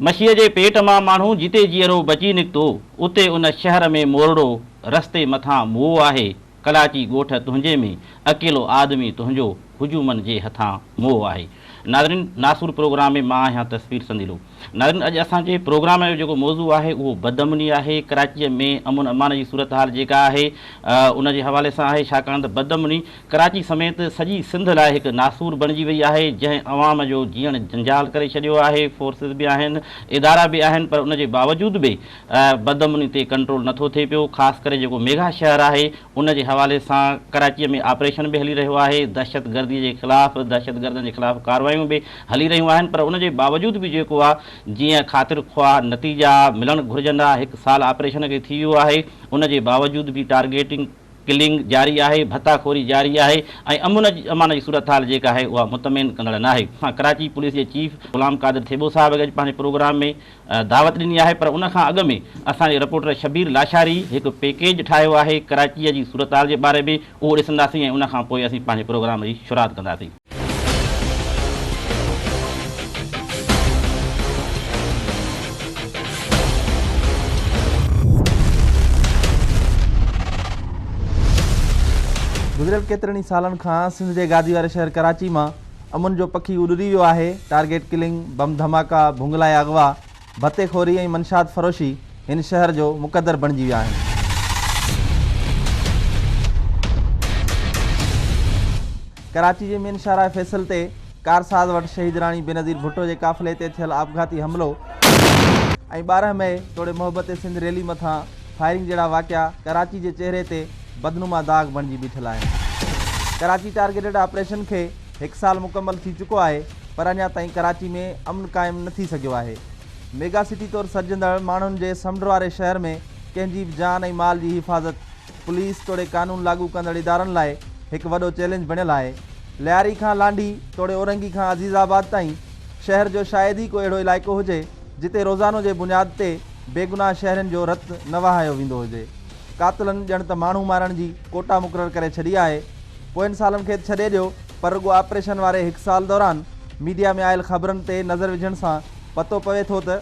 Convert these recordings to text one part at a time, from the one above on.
मछीअ जे पेट मां माण्हू जिते जीअरो बची निकितो उते उन शहर में मोरड़ो रस्ते मथां मुओ आहे। कराची ॻोठ तुंहिंजे में अकेलो आदमी तुंहिंजो हुजूमनि जे हथां मोह आहे। नाज़रीन, नासूर प्रोग्राम में मां आहियां तस्वीर संदीलो। नाज़रीन, अॼु असांजे प्रोग्राम जो जेको मौज़ू आहे उहो बदअमनी आहे। कराचीअ में अमुन अमान जी सूरत हाल जेका आहे उन जे हवाले सां आहे, छाकाणि त बदअमनी कराची समेत सॼी सिंध लाइ हिकु नासूर बणिजी वई आहे, जंहिं अवाम जो जीअण जंजाल करे छॾियो आहे। फोर्सिस बि आहिनि, इदारा बि आहिनि, पर उन जे बावजूदि बि बदअमनी ते कंट्रोल नथो थिए पियो। ख़ासि करे जेको मेगा शहर आहे उन जे हवाले सां कराचीअ में ऑपरेशन बि हली रहियो आहे। दहशतगर्दी जे ख़िलाफ़, दहशतगर्दनि जे ख़िलाफ़ कार्रवायूं बि हली रहियूं आहिनि, पर उन जे बावजूदि बि जेको आहे जीअं ख़ातिर ख़्वाह नतीजा मिलणु घुरिजंदा। हिकु साल ऑपरेशन खे थी वियो आहे, उन जे बावजूदि बि टारगेटिंग किलिंग जारी आहे, भत्ताखोरी जारी आहे ऐं अमान जी सूरत हाल जेका आहे उहा मुतमिन कंदड़ न आहे। कराची पुलिस जे चीफ ग़ुलाम कादिर थेबो साहिब अॼु पंहिंजे प्रोग्राम में दावत ॾिनी आहे, पर उनखां अॻु में असांजे रिपोर्टर शबीर लाशारी हिकु पैकेज ठाहियो आहे कराचीअ जी सूरत हाल जे बारे में, उहो ॾिसंदासीं ऐं उनखां पोइ असीं पंहिंजे प्रोग्राम जी शुरूआति कंदासीं। गुज़िरियल केतिरनि ई सालनि खां सिंध जे गादी वारे शहर कराची मां अमुन जो पखी उॾरी वियो आहे। टारगेट किलिंग, बम धमाका, भुंगला अगवा, भत्तेखोरी ऐं मंशात फरोशी हिन शहर जो मुक़दर बणिजी विया आहिनि। कराची जे मेन शाहराह फैसल ते कारसाज़ वटि शहीद राणी बेनज़ीर भुट्टो जे काफ़िले ते थियल आपघाती हमिलो ऐं 12 मई तोड़े मोहब्बत सिंध रैली मथां फायरिंग जहिड़ा वाक़िया कराची जे चेहरे ते बदनुमा दाग़ बणिजी बीठल आहिनि। कराची टारगेटेड ऑपरेशन खे 1 साल मुकमल थी चुको आहे, पर अञा ताईं कराची में अमन क़ाइमु न थी सघियो आहे। मेगा सिटी तौरु सॾजंदड़ माण्हुनि जे समुंड वारे शहर में कंहिंजी बि जान ऐं माल जी हिफ़ाज़त पुलिस तोड़े क़ानून लागू कंदड़ इदारनि लाइ हिकु वॾो चैलेंज बणियल आहे। लियारी खां लांडी तोड़े औरंगी खां अज़ीज़ाबाद ताईं शहर जो शायदि ई को अहिड़ो इलाइक़ो हुजे जिते रोज़ानो जे बुनियाद ते बेगुनाह शहरनि जो रतु न वहायो वेंदो हुजे। कातिलनि ॼण त माण्हू मारण जी कोटा मुक़ररु करे छॾी आहे। पोयनि सालनि खे छॾे ॾियो, पर रुॻो ऑपरेशन वारे 1 साल दौरान मीडिया में आयल ख़बरुनि ते नज़र विझण सां पतो पवे थो त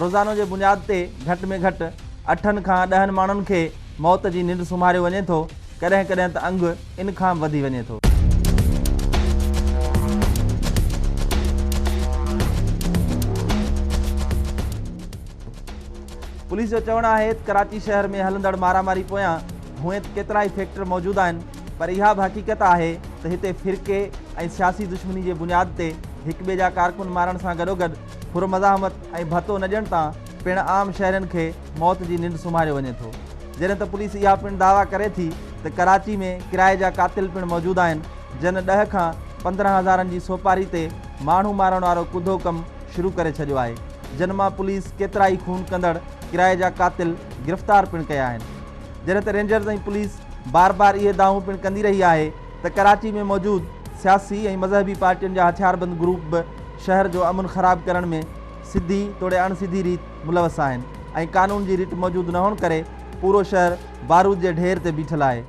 रोज़ानो जे बुनियाद ते घटि में घटि 8 खां 10 माण्हुनि खे मौत जी निंड सुम्हारियो वञे थो, कॾहिं कॾहिं त अंगु इन खां वधी वञे थो। पुलिस जो चवणु आहे त कराची शहर में हलंदड़ मारामारी पोयां हुए केतिरा ई फैक्टर मौजूदु आहिनि, पर इहा बि हक़ीक़त आहे त हिते फ़िरके ऐं सियासी दुश्मनी जे बुनियाद ते हिक ॿिए जा कारकुन मारण सां गॾोगॾु पुरमज़ाहमत ऐं भतो न ॾियण तां पिणु आम शहरनि खे मौत जी निंड सुम्हारियो वञे थो। जॾहिं त पुलिस इहा पिणु दावा करे थी त कराची में किराए जा कातिल पिणु मौजूदु आहिनि, जिन 10 खां 15 हज़ारनि जी सोपारी ते माण्हू मारण वारो कुधो कमु शुरू करे छॾियो आहे, जिन मां पुलिस केतिरा ई खून कंदड़ किराए जा कातिल गिरफ़्तार पिणु कया आहिनि। जॾहिं त रेंजर्स ऐं पुलिस बार बार इहे दावूं पिणु कंदी रही आहे त कराची में मौजूदु सियासी ऐं मज़हबी पार्टियुनि जा हथियारबंद ग्रुप बि शहर जो अमन ख़राब करण में सिधी तोड़े अणसिधी रीत मुलवस आहिनि ऐं कानून जी रीत मौजूदु न हुअण करे पूरो शहर बारूद जे ढेर ते बीठल आहे।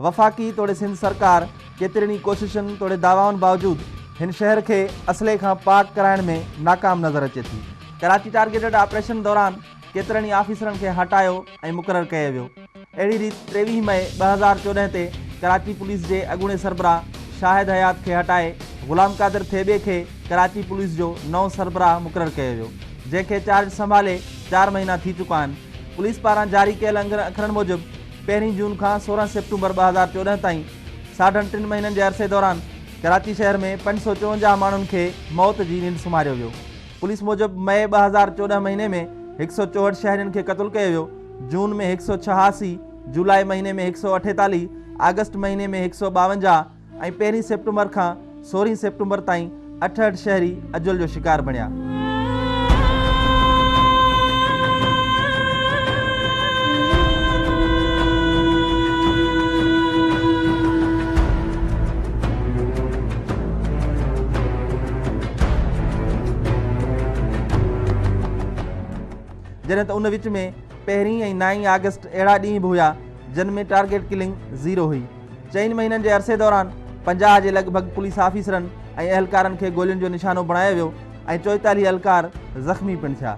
वफ़ाक़ी तोड़े सिंध सरकार केतिरनि ई कोशिशुनि तोड़े दावाउनि बावजूदि हिन शहर खे असले खां पाक कराइण में नाकाम नज़र अचे थी। कराची टारगेटेड ऑपरेशन दौरान केतिरनि ई ऑफिसरनि खे हटायो ऐं मुक़ररु कयो वियो। अहिड़ी रीति 23 मई 2014 ते कराची पुलिस जे अॻूणे सरबराह शाहिद हयात खे हटाए ग़ुलाम कादिर थेबे खे कराची पुलिस जो नओं सरबराह मुक़ररु कयो वियो, जंहिंखे चार्ज संभाले 4 महीना थी चुका आहिनि। पुलिस पारां जारी कयल अखरनि मूजिबि 1 जून खां 16 सेप्टेम्बर 2014 ताईं 3.5 महीननि जे अरसे दौरान कराची शहर में 554 माण्हुनि खे मौत जी निंड सुम्हारियो वियो। पुलिस मूजिबि मई 2014 महीने में 164 शहरियुनि खे क़तलु कयो वियो, जून में 186, जुलाई महीने में 148, अगस्त महीने में 152 ऐं 1 सेप्टेम्बर खां 16 सेप्टेम्बर ताईं 68 शहरी अजुल जो शिकार बणिया। जॾहिं जॾहिं त उन विच में 1 ऐं 9 अगस्त अहिड़ा ॾींहं बि हुआ जिन में टारगेट किलिंग 0 हुई। 4 महीननि जे अरसे दौरान 50 जे लॻभॻि पुलिस ऑफिसरनि ऐं अहलकारनि खे गोलियुनि जो निशानो बणायो वियो ऐं 44 अहलकार ज़ख़्मी पिणु थिया।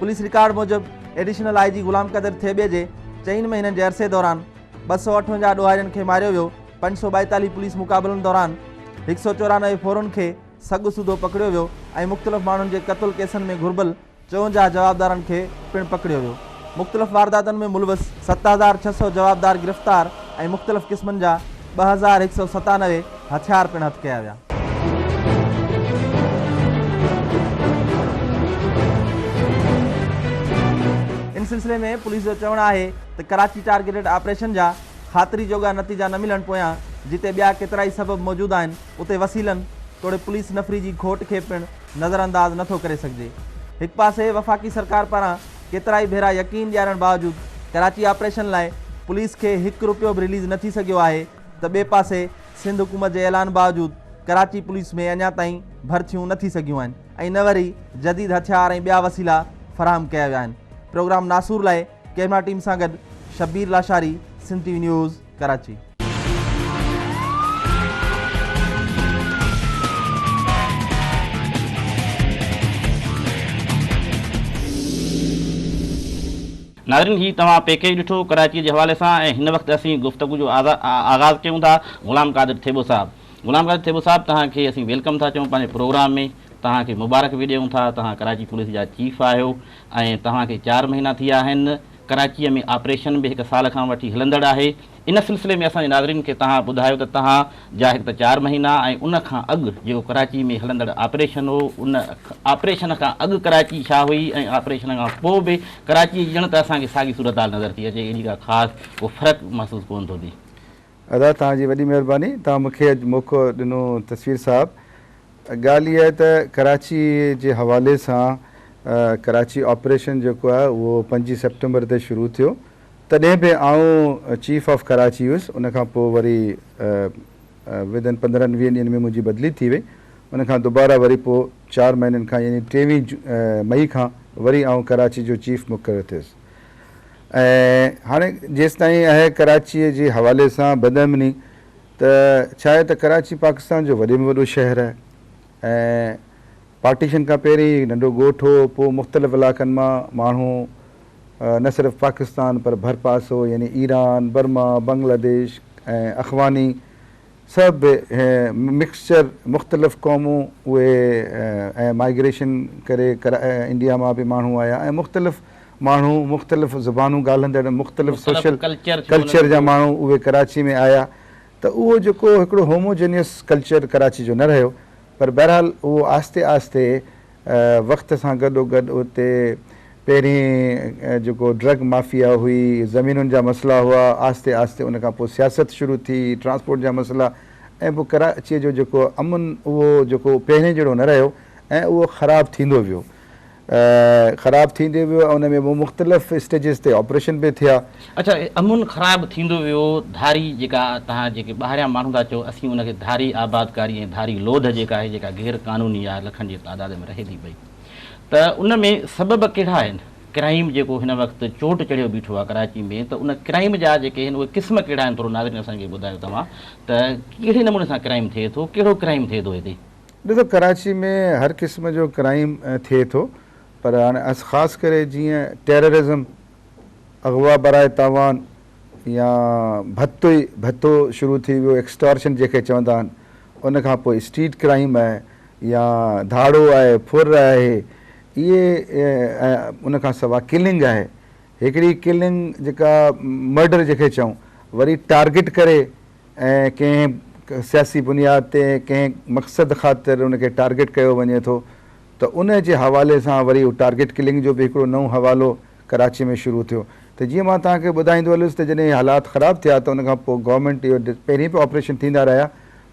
पुलिस रिकॉर्ड मूजिबि एडिशनल IG गुलाम क़दर थेबे जे 4 महीननि जे अरसे दौरान 258 ॾोहारियुनि खे मारियो वियो। 542 पुलिस मुक़ाबलनि दौरान 194 फोरनि खे सॻु सूदो पकड़ियो वियो ऐं मुख़्तलिफ़ माण्हुनि जे क़त्ल केसनि में घुर्बल 54 जवाबदारनि खे पिणु पकड़ियो वियो। मुख़्तलिफ़ वारदातनि में मुलविस 7600 जवाबदार गिरफ़्तार ऐं मुख़्तलिफ़ क़िस्मनि जा 2197 हथियार पिणु हथु कया विया। इन सिलसिले में पुलिस जो चवणु आहे त कराची टारगेटेड ऑपरेशन जा ख़ातिरी जोगा नतीजा न मिलण पोयां जिते ॿिया केतिरा ई सबब मौजूदु आहिनि उते वसीलनि तोड़े पुलिस नफ़री जी खोट खे पिणु नज़रअंदाज़ नथो करे सघिजे। हिकु पासे वफ़ाक़ी सरकार पारां केतिरा ई भेरा यकीन ॾियारण बावजूदु कराची ऑपरेशन लाइ पुलिस खे 1 रुपयो बि रिलीज़ न थी सघियो आहे त ॿिए पासे सिंध हुकूमत जे ऐलान बावजूदु कराची पुलिस में अञा ताईं भर्तियूं न थी सघियूं आहिनि ऐं न वरी जदीद हथियार ऐं ॿिया वसीला फ़राहम कया विया आहिनि। प्रोग्राम नासूर लाइ कैमरा टीम सां गॾु शब्बीर लाशारी, सिंध TV न्यूज़, कराची। नाज़रीन, ही तव्हां पैकेज ॾिठो कराची जे हवाले सां ऐं हिन वक़्तु असीं गुफ़्तगू जो आगाज़ कयूं था। ग़ुलाम क़ादिर थेबो साहब, ग़ुलाम क़ादिर थेबो साहब, तव्हांखे असीं वेलकम था चऊं पंहिंजे प्रोग्राम में। तव्हांखे मुबारक बि ॾियूं था। तव्हां कराची पुलिस जा चीफ आहियो ऐं तव्हांखे 4 महीना थी विया आहिनि। कराचीअ में ऑपरेशन बि 1 साल खां वठी हलंदड़ आहे। इन सिलसिले में असांजे नाज़रीन खे तव्हां ॿुधायो त तव्हां जा हिकु त 4 महीना ऐं उन खां अॻु जेको कराची में हलंदड़ ऑपरेशन हो, उन ऑपरेशन खां अॻु कराची छा हुई ऐं ऑपरेशन खां पोइ बि कराची ॼण त असांखे साॻी सूरत हाल नज़र थी अचे, एॾी का ख़ासि को फ़र्क़ु महसूसु कोन थो थिए। अदा तव्हांजी वॾी महिरबानी, तव्हां मूंखे अॼु मौक़ो ॾिनो तस्वीर साहिबु। ॻाल्हि इहा आहे त कराची जे हवाले सां कराची ऑपरेशन जेको आहे उहो 5 सेप्टेम्बर ते शुरू थियो। तॾहिं बि आउं चीफ ऑफ कराची हुयुसि। उनखां पोइ वरी विदिन 15-20 ॾींहंनि में मुंहिंजी बदिली थी वई। उनखां दुबारा वरी पोइ 4 महीननि खां यानी 23 मई खां वरी आउं कराची जो चीफ मुक़ररु थियुसि। ऐं हाणे जेसि ताईं आहे कराचीअ जे हवाले सां बदअमनी, त छा आहे त कराची पाकिस्तान जो वॾे में वॾो शहर आहे ऐं पार्टीशन खां पहिरीं नंढो ॻोठ हो। पोइ मुख़्तलिफ़ इलाइक़नि मां माण्हू न सिर्फ़ु पाकिस्तान पर भरपासो यानी ईरान, बर्मा, बांग्लादेश ऐं अफ़गानी सभु मिक्सचर मुख़्तलिफ़ क़ौमूं उहे ऐं माइग्रेशन करे इंडिया मां बि माण्हू आया ऐं मुख़्तलिफ़ माण्हू मुख़्तलिफ़ ज़ुबानूं ॻाल्हाईंदड़ मुख़्तलिफ़ सोशल कल्चर जा माण्हू उहे कराची में आया। त उहो जेको हिकिड़ो होमोजेनियस कल्चर कराची जो न रहियो, पर बहरहाल उहो आहिस्ते आहिस्ते वक़्त सां गॾोगॾु उते पहिरीं जेको ड्रग माफ़िया हुई, ज़मीनुनि जा मसइला हुआ, आहिस्ते आहिस्ते उन खां पोइ सियासत शुरू थी, ट्रांसपोर्ट जा मसइला, ऐं पोइ कराचीअ जो जेको अमन उहो जेको पहिरें जहिड़ो न रहियो ऐं उहो ख़राबु थींदो वियो। ख़राबु थींदे वियो ऐं उन में मुख़्तलिफ़ स्टेजिस ते ऑपरेशन बि थिया। अच्छा, अमुन ख़राबु थींदो वियो। धारी जेका तव्हां जेके ॿाहिरियां माण्हू था चओ, असीं उनखे धारी आबादकारी ऐं धारी लोध जेका आहे, जेका गैर क़ानूनी आहे, लखनि जी तादाद में रहे थी पई, त उन में सबब कहिड़ा आहिनि? क्राइम जेको हिन वक़्तु चोट चढ़ियो बीठो आहे कराची में, त उन क्राइम जा जेके आहिनि उहे क़िस्म कहिड़ा आहिनि? थोरो नाज़रीन असांखे ॿुधायो तव्हां त कहिड़े नमूने सां क्राइम थिए थो, कहिड़ो क्राइम थिए थो हिते? ॾिसो, कराची में हर क़िस्म जो क्राइम थिए थो, पर हाणे ख़ासि करे जीअं टेररिज़म, अगवा बराए तावान या भत्तो शुरू थी वियो, एक्सटॉर्शन जेके चवंदा आहिनि, उन खां पोइ स्ट्रीट क्राइम आहे या धाड़ो आहे, फुर आहे, इहे उन खां सवाइ किलिंग आहे। हिकिड़ी किलिंग जेका मर्डर जेके चऊं, वरी टारगेट करे ऐं कंहिं सियासी बुनियाद ते कंहिं मक़सद ख़ातिर उनखे टारगेट कयो वञे थो, त उन जे हवाले सां वरी टारगेट किलिंग जो बि हिकिड़ो नओं हवालो कराची में शुरू थियो। त जीअं मां तव्हांखे ॿुधाईंदो हलुसि त जॾहिं हालात ख़राबु थिया त उन खां पोइ गवर्नमेंट इहो पहिरीं बि ऑपरेशन थींदा रहिया,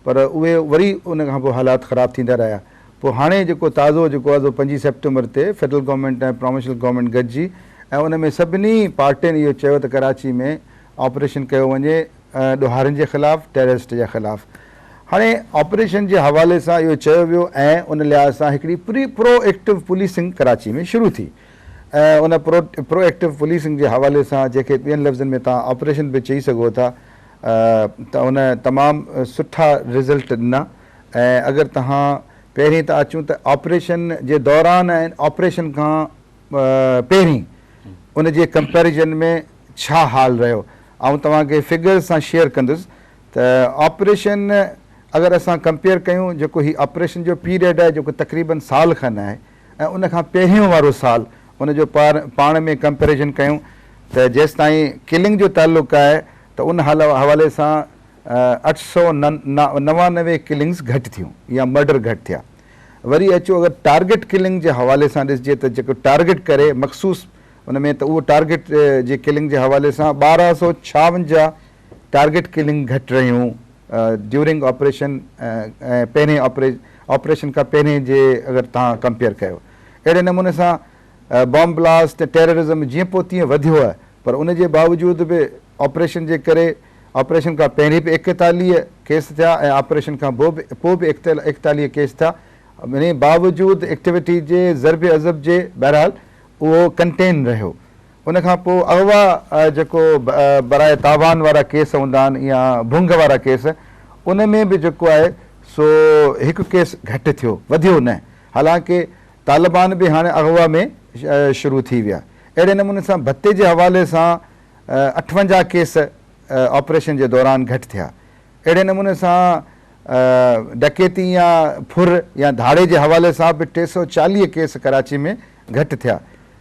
पर उहे वरी उन खां पोइ हालात ख़राबु थींदा रहिया। पोइ हाणे जेको ताज़ो जेको आहे 5 सेप्टेम्बर ते फेडरल गवर्नमेंट ऐं प्रोविंशियल गवर्नमेंट गॾिजी ऐं उन में सभिनी पार्टियुनि इहो चयो त कराची में ऑपरेशन कयो वञे ॾोहारियुनि जे ख़िलाफ़ु, टेररिस्ट जे ख़िलाफ़ु। हाणे ऑपरेशन जे हवाले सां इहो चयो वियो ऐं उन लिहाज़ सां हिकिड़ी प्रोएक्टिव पुलिसिंग कराची में शुरू थी। ऐं उन प्रोएक्टिव पुलिसिंग जे हवाले सां जेके ॿियनि लफ़्ज़नि में तव्हां ऑपरेशन बि चई सघो था, त उन तमामु सुठा रिज़ल्ट ॾिना। ऐं अगरि तव्हां पहिरीं था अचूं त ऑपरेशन जे दौरान ऐं ऑपरेशन खां पहिरीं उन जे कंपेरिजन में छा हाल रहियो, ऐं तव्हांखे फिगर्स सां शेयर कंदुसि त ऑपरेशन अगरि असां कंपेयर कयूं, जेको हीउ ऑपरेशन जो पीरियड आहे जेको तक़रीबन साल खनि आहे, ऐं उन खां पहिरियों वारो साल उन जो पाण में कंपेरिजन कयूं त जेसि ताईं किलिंग जो तालुक़ु आहे त उन हवाले सां 899 किलिंग्स घटि थियूं या मर्डर घटि थिया। वरी अचो अगरि टारगेट किलिंग जे हवाले सां ॾिसिजे त जेको टारगेट करे मख़सूस उन में, त उहो टारगेट जे किलिंग जे हवाले सां 1256 टारगेट किलिंग घटि रहियूं ड्यूरिंग ऑपरेशन ऐं पहिरें ऑपरेशन खां पहिरें जे अगरि तव्हां कंपेयर कयो। अहिड़े नमूने सां बॉम्ब ब्लास्ट टेररिज़म जीअं पोइ तीअं वधियो आहे, पर उन जे बावजूदि बि ऑपरेशन जे करे ऑपरेशन खां पहिरीं बि 41 केस थिया ऐं ऑपरेशन खां पोइ बि 41 केस थिया। इन बावजूदि एक्टिविटी जे ज़रब अज़ब जे बहरहाल उहो कंटेन रहियो। उन खां पोइ अगवा जेको बराए तावान वारा केस हूंदा आहिनि या भुंग वारा केस, उन में बि जेको आहे सो हिकु केस घटि थियो, वधियो न। हालांकि तालिबान बि हाणे अगवा में शुरू थी विया। अहिड़े नमूने सां भत्ते जे हवाले सां 58 केस ऑपरेशन जे दौरान घटि थिया। अहिड़े नमूने सां डकैती या फुर या धाड़े जे हवाले सां बि 340 केस कराची में घटि थिया।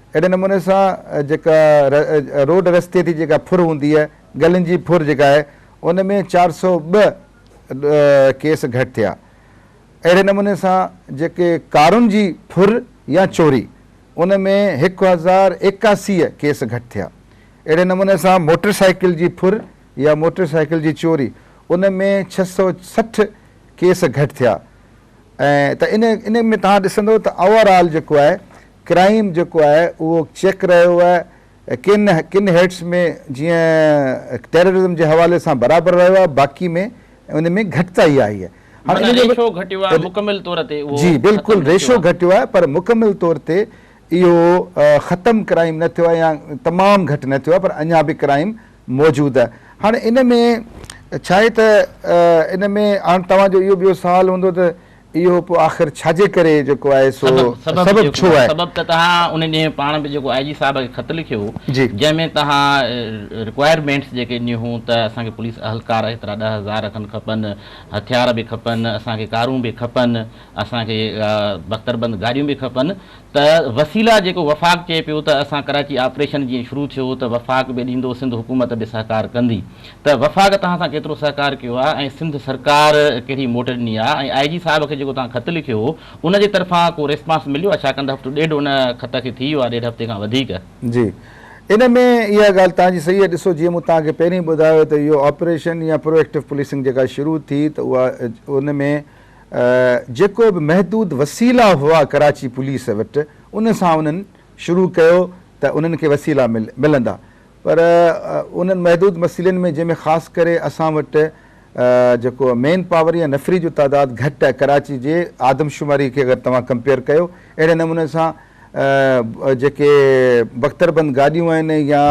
अहिड़े नमूने सां जेका रोड रस्ते ते जेका फुर हूंदी आहे, गलनि जी फुर जेका आहे, उन में 402 केस घटि थिया। अहिड़े नमूने सां जेके कारुनि जी फुर या चोरी, उन में 1081 केस घटि थिया। अहिड़े नमूने सां मोटरसाइकिल जी फुर या मोटरसाइकिल जी चोरी, उन में 660 केस घटि थिया। ऐं त इन में तव्हां ॾिसंदो त ओवरऑल जेको आहे क्राइम जेको आहे उहो चेक रहियो आहे। किन हेड्स में जीअं टेररिज़म जे हवाले सां बराबरि रहियो आहे, बाक़ी में उन में घटिताई आई आहे। जी बिल्कुलु, रेशो घटियो आहे, पर मुकमिल तौर ते इहो ख़तमु क्राइम न थियो आहे या तमामु घटि न थियो आहे, पर अञा बि क्राइम मौजूदु आहे। हाणे इन में छा आहे त इन में हाणे तव्हांजो इहो ॿियो सुवालु हूंदो त इहो पोइ आख़िर छाजे करे जेको आहे सो सबब छो आहे? सबब त तव्हां उन ॾींहुं पाण बि जेको IG साहब खे ख़त लिखियो, जंहिंमें तव्हां रिक्वायरमेंट्स जेके ॾिनियूं हुयूं त असांखे पुलिस अहलकार एतिरा 10,000 खनि खपनि, हथियार बि खपनि, असांखे कारूं बि खपनि, असांखे बख़्तरबंद गाॾियूं बि खपनि। त वसीला जेको वफ़ाक़ चए पियो त असां कराची ऑपरेशन जीअं शुरू थियो त वफ़ाक़ बि ॾींदो, सिंध हुकूमत बि सहकार कंदी। त वफ़ाक़ तव्हां सां केतिरो सहकार कयो आहे ऐं सिंध सरकार कहिड़ी मोट ॾिनी आहे, ऐं IG साहब खे जेको तव्हां ख़त लिखियो हो उन जे तरफ़ां को रिस्पॉन्स मिलियो आहे? छाकाणि त हफ़्तो ॾेढ उन ख़त खे थी वियो आहे, ॾेढ हफ़्ते खां वधीक। जी, इन में इहा ॻाल्हि तव्हांजी सही आहे। ॾिसो, जीअं मूं तव्हांखे पहिरीं ॿुधायो त इहो ऑपरेशन या प्रोएक्टिव पुलिसिंग जेका शुरू थी त उहा उन में जेको बि महदूद वसीला हुआ कराची पुलिस वटि, उन सां उन्हनि शुरू कयो त उन्हनि खे वसीला मिलंदा। पर उन्हनि महदूद वसीलनि में जंहिंमें ख़ासि करे असां वटि जेको मेन पावर या नफ़री जो तइदादु घटि आहे कराची जे आदमशुमारी खे अगरि तव्हां कंपेयर कयो, अहिड़े नमूने सां जेके बख़्तरबंद गाॾियूं आहिनि या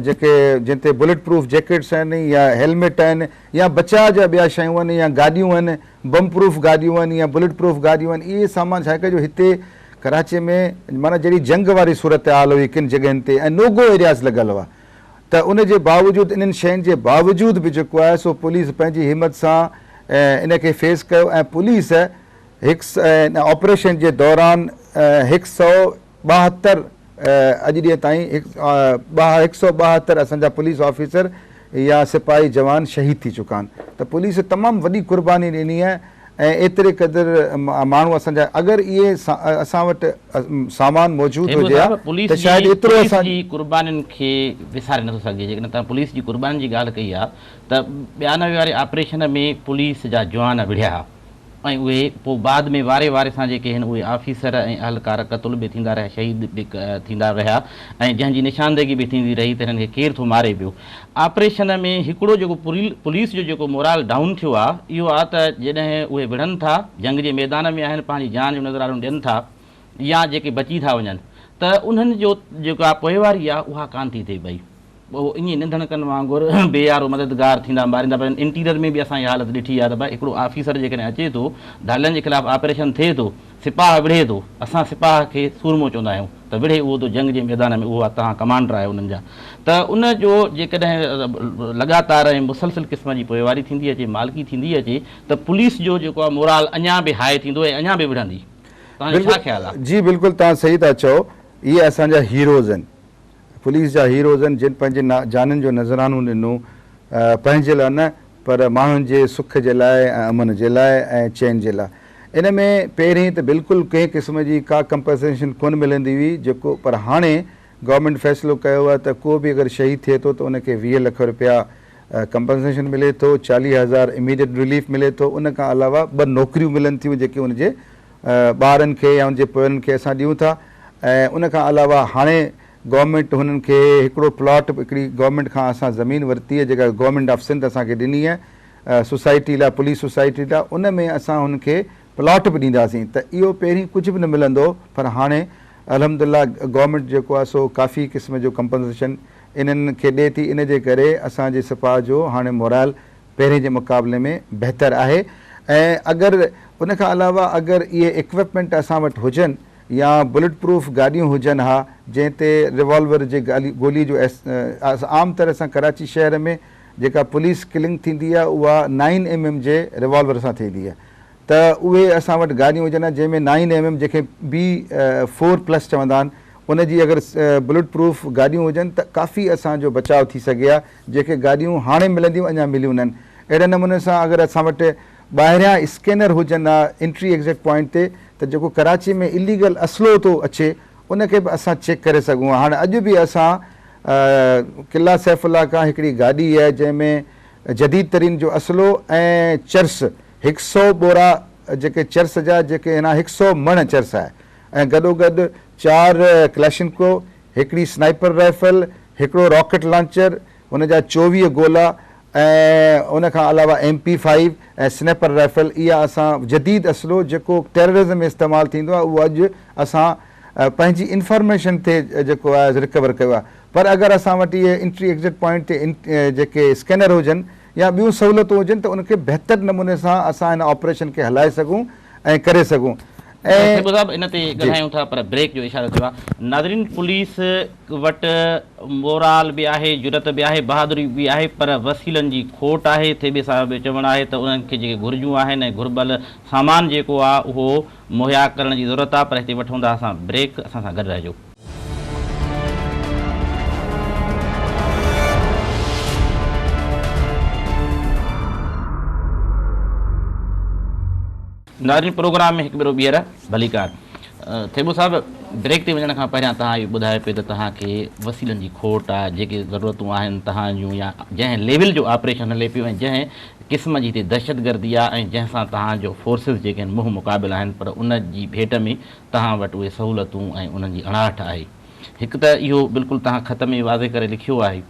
जेके जिन ते बुलेट प्रूफ जैकेट्स आहिनि या हेलमेट आहिनि या बचाव जा ॿिया शयूं आहिनि या गाॾियूं आहिनि, बम प्रूफ गाॾियूं आहिनि या बुलेट प्रूफ गाॾियूं आहिनि, इहे सामान छा कयो हिते कराची में माना जहिड़ी जंग वारी सूरत हाल हुई किन जॻहियुनि ते ऐं नोगो एरियाज़ लॻल हुआ, त उन जे बावजूदि इन्हनि शयुनि जे बावजूदि बि जेको आहे सो पुलिस पंहिंजी हिमत सां इन खे फेस कयो। ऐं पुलिस ऑपरेशन जे दौरान 172 अॼु ॾींहं ताईं 172 असांजा पुलिस ऑफिसर या सिपाही जवान शहीद थी चुका आहिनि। त पुलिस तमामु वॾी कुर्बानी ॾिनी आहे ऐं एतिरे क़दुरु माण्हू असांजा अगरि इहे असां वटि सामान मौजूदु हुजे त शायदि एतिरो असांजी कुर्बानीनि खे विसारे नथो सघिजे। जेकॾहिं तव्हां पुलिस जी कुर्बानी जी ॻाल्हि कई आहे त 92 वारे ऑपरेशन में पुलिस जा जवान विढ़िया ऐं उहे पोइ बाद में वारे वारे सां जेके आहिनि उहे ऑफिसर ऐं अहलकार क़तल बि थींदा रहिया, शहीद बि थींदा रहिया ऐं जंहिंजी निशानदेगी बि थींदी रही त हिननि खे केरु थो मारे पियो। ऑपरेशन में हिकिड़ो जेको पुलिस जो जेको मोराल डाउन थियो आहे इहो आहे त जॾहिं उहे विढ़नि था, जंग जे मैदान में आहिनि, पंहिंजी जान जो नज़रानो ॾियनि था या जेके बची था वञनि त उन्हनि जो जेका पोइवारी आहे उहा कान थी थिए पई। उहो ईअं निंधणकनि वांगुरु बेयारो मददगार थींदा मारींदा पिया। इंटीरियर में बि असां इहा हालत ॾिठी आहे त भई हिकिड़ो ऑफिसर जेकॾहिं अचे थो, दालियुनि जे ख़िलाफ़ु ऑपरेशन थिए थो, सिपाह विढ़े थो, असां सिपाह खे सूरमो चवंदा आहियूं त विढ़े उहो त जंग जे मैदान में, उहो तव्हां कमांडर आहे उन्हनि जा। त उन जो जेकॾहिं लगातार ऐं मुसलसिल क़िस्म जी पोइवारी थींदी अचे, मालिकी थींदी अचे, त पुलिस जो जेको आहे मोराल अञा बि हाई थींदो ऐं अञा बि विढ़ंदी। तव्हांजो छा ख़्यालु आहे? जी बिल्कुलु, तव्हां सही था चओ। इहे असांजा हीरोज़ आहिनि, पुलिस जा हीरोज़ आहिनि, जिन पंहिंजे जाननि जो नज़रानो ॾिनो पंहिंजे लाइ न, पर माण्हुनि जे सुख जे लाइ ऐं अमन जे लाइ ऐं चैन जे लाइ। इन में पहिरीं त बिल्कुलु कंहिं क़िस्म जी का कंपनसेशन कोन मिलंदी हुई जेको, पर हाणे गवर्नमेंट फ़ैसिलो कयो आहे त को बि अगरि शहीद थिए थो त उनखे 20 लख रुपया कंपनसेशन मिले थो, 40,000 इमीडिएट रिलीफ मिले थो। उन खां अलावा 2 नौकरियूं मिलनि थियूं जेके उनजे ॿारनि खे या उनजे पोयनि खे असां ॾियूं था। ऐं उन खां अलावा हाणे गवर्नमेंट हुननि खे हिकिड़ो प्लॉट, हिकिड़ी गवर्नमेंट खां असां ज़मीन वरिती आहे जेका गवर्नमेंट ऑफ सिंध असांखे ॾिनी आहे सोसाइटी लाइ, पुलिस सोसाइटी लाइ। उन में असां हुनखे प्लॉट बि ॾींदासीं। त इहो पहिरीं कुझु बि न मिलंदो, पर हाणे अल्हम्दुलिल्लाह गवर्नमेंट जेको आहे सो काफ़ी क़िस्म जो कंपनसेशन इन्हनि खे ॾिए थी। इन जे करे असांजे सिपाह जो हाणे मोराल पहिरें जे मुक़ाबले में बहितरु आहे। ऐं अगरि उन खां अलावा अगरि इहे इक्विपमेंट असां वटि हुजनि या बुलेट प्रूफ गाॾियूं हुजनि, हा, जंहिं ते रिवॉल्वर जे गोली जो आम तरह सां कराची शहर में जेका पुलिस किलिंग थींदी आहे उहा 9mm जे रिवॉल्वर सां थींदी आहे। त उहे असां वटि गाॾियूं हुजनि जंहिंमें 9mm जंहिंखे B4+ चवंदा आहिनि, उनजी अगरि बुलेट प्रूफ गाॾियूं हुजनि त काफ़ी असांजो बचाव थी सघे आहे। जेके गाॾियूं हाणे मिलंदियूं अञा मिलियूं न आहिनि। अहिड़े नमूने सां अगरि असां वटि ॿाहिरियां स्कैनर हुजनि एंट्री एग्ज़िट पॉइंट ते, त जेको कराची में इलीगल असलो थो अचे उनखे बि असां चेक करे सघूं। हाणे अॼु बि असां क़िला सैफुल्ला खां हिकिड़ी गाॾी आहे जंहिंमें जदीद तरीन जो असलो ऐं चर्स 100 बोरा जेके चर्स जा, जेके 100 मण चर्स आहे, ऐं गॾोगॾु 4 क्लैशिनको, हिकिड़ी स्नाइपर राइफल, हिकिड़ो रॉकेट लॉन्चर, हुन जा 24 गोला, ऐं उन खां अलावा MP5 ऐं स्नैपर राइफल। इहा असां जदीद असलो जेको टेररिज़म में इस्तेमालु थींदो आहे उहो अॼु असां पंहिंजी इंफॉर्मेशन ते जेको आहे रिकवर कयो आहे। पर अगरि असां वटि इहे एंट्री एग्ज़िट पॉइंट ते जेके स्कैनर हुजनि या ॿियूं सहूलियतूं हुजनि त उनखे बहितर नमूने सां असां हिन ऑपरेशन खे हलाए सघूं ऐं करे सघूं। ऐं इन ते ॻाल्हायूं था, पर ब्रेक जो इशारो थियो आहे। नाज़रीन, पुलिस वटि मोराल बि आहे, जुरत बि आहे, बहादुरी बि आहे, पर वसीलनि जी खोट आहे। थिए साहिब जो चवणु आहे त उन्हनि खे जेके घुरिजूं आहिनि ऐं घुरिबल सामान जेको आहे उहो मुहैया करण जी ज़रूरत आहे। पर हिते वठूं था असां ब्रेक, असां सां गॾु रहिजो। नाज़रीन, प्रोग्राम में हिकु भेरो ॿीहर भलीकार। थेबो साहिबु, ब्रेक ते वञण खां पहिरियां तव्हां इहो ॿुधायो पियो त तव्हांखे वसीलनि जी खोट आहे, जेके ज़रूरतूं आहिनि तव्हां जूं, या जंहिं लेवल जो ऑपरेशन हले पियो ऐं जंहिं क़िस्म जी हिते दहशतगर्दी आहे ऐं जंहिंसां तव्हांजो फोर्सिस जेके आहिनि मुंहुं मुक़ाबिल आहिनि, पर उन जी भेट में तव्हां वटि उहे सहूलियतूं ऐं उन्हनि जी अणाहठ आहे। हिकु त इहो बिल्कुलु तव्हां ख़त में वाज़े करे लिखियो आहे,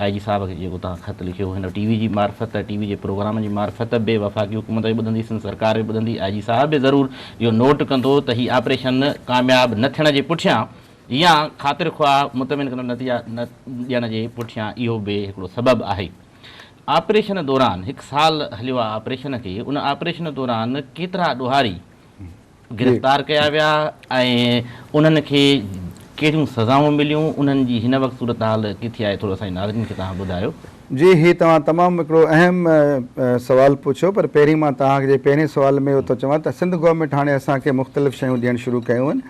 IG साहब खे जेको तव्हां ख़त लिखियो हिन TV जी मार्फत, TV जे प्रोग्राम जी मार्फत, बेवफ़ाक़ी हुकूमत बि ॿुधंदी, सरकार बि ॿुधंदी। IG साहब बि ज़रूरु इहो नोट कंदो त हीउ ऑपरेशन कामयाबु न थियण जे पुठियां या ख़ातिर ख़्वाह मुतमिन कंदो नतीजा न ॾियण जे पुठियां इहो बि हिकिड़ो सबबु आहे। ऑपरेशन दौरान 1 साल हलियो आहे ऑपरेशन खे, उन ऑपरेशन दौरान केतिरा ॾोहारी गिरफ़्तार कया विया ऐं उन्हनि खे कहिड़ियूं सज़ाऊं मिलियूं, उन्हनि जी हिन वक़्तु सूरत हाल किथे आहे, थोरो असांजे नाज़रीन खे तव्हां ॿुधायो। जी, हीउ तव्हां तमामु हिकिड़ो अहम सवाल पुछियो, पर पहिरीं मां तव्हांखे पहिरें सुवाल में इहो थो चवां त सिंध गवर्नमेंट हाणे असांखे मुख़्तलिफ़ शयूं ॾियणु शुरू कयूं आहिनि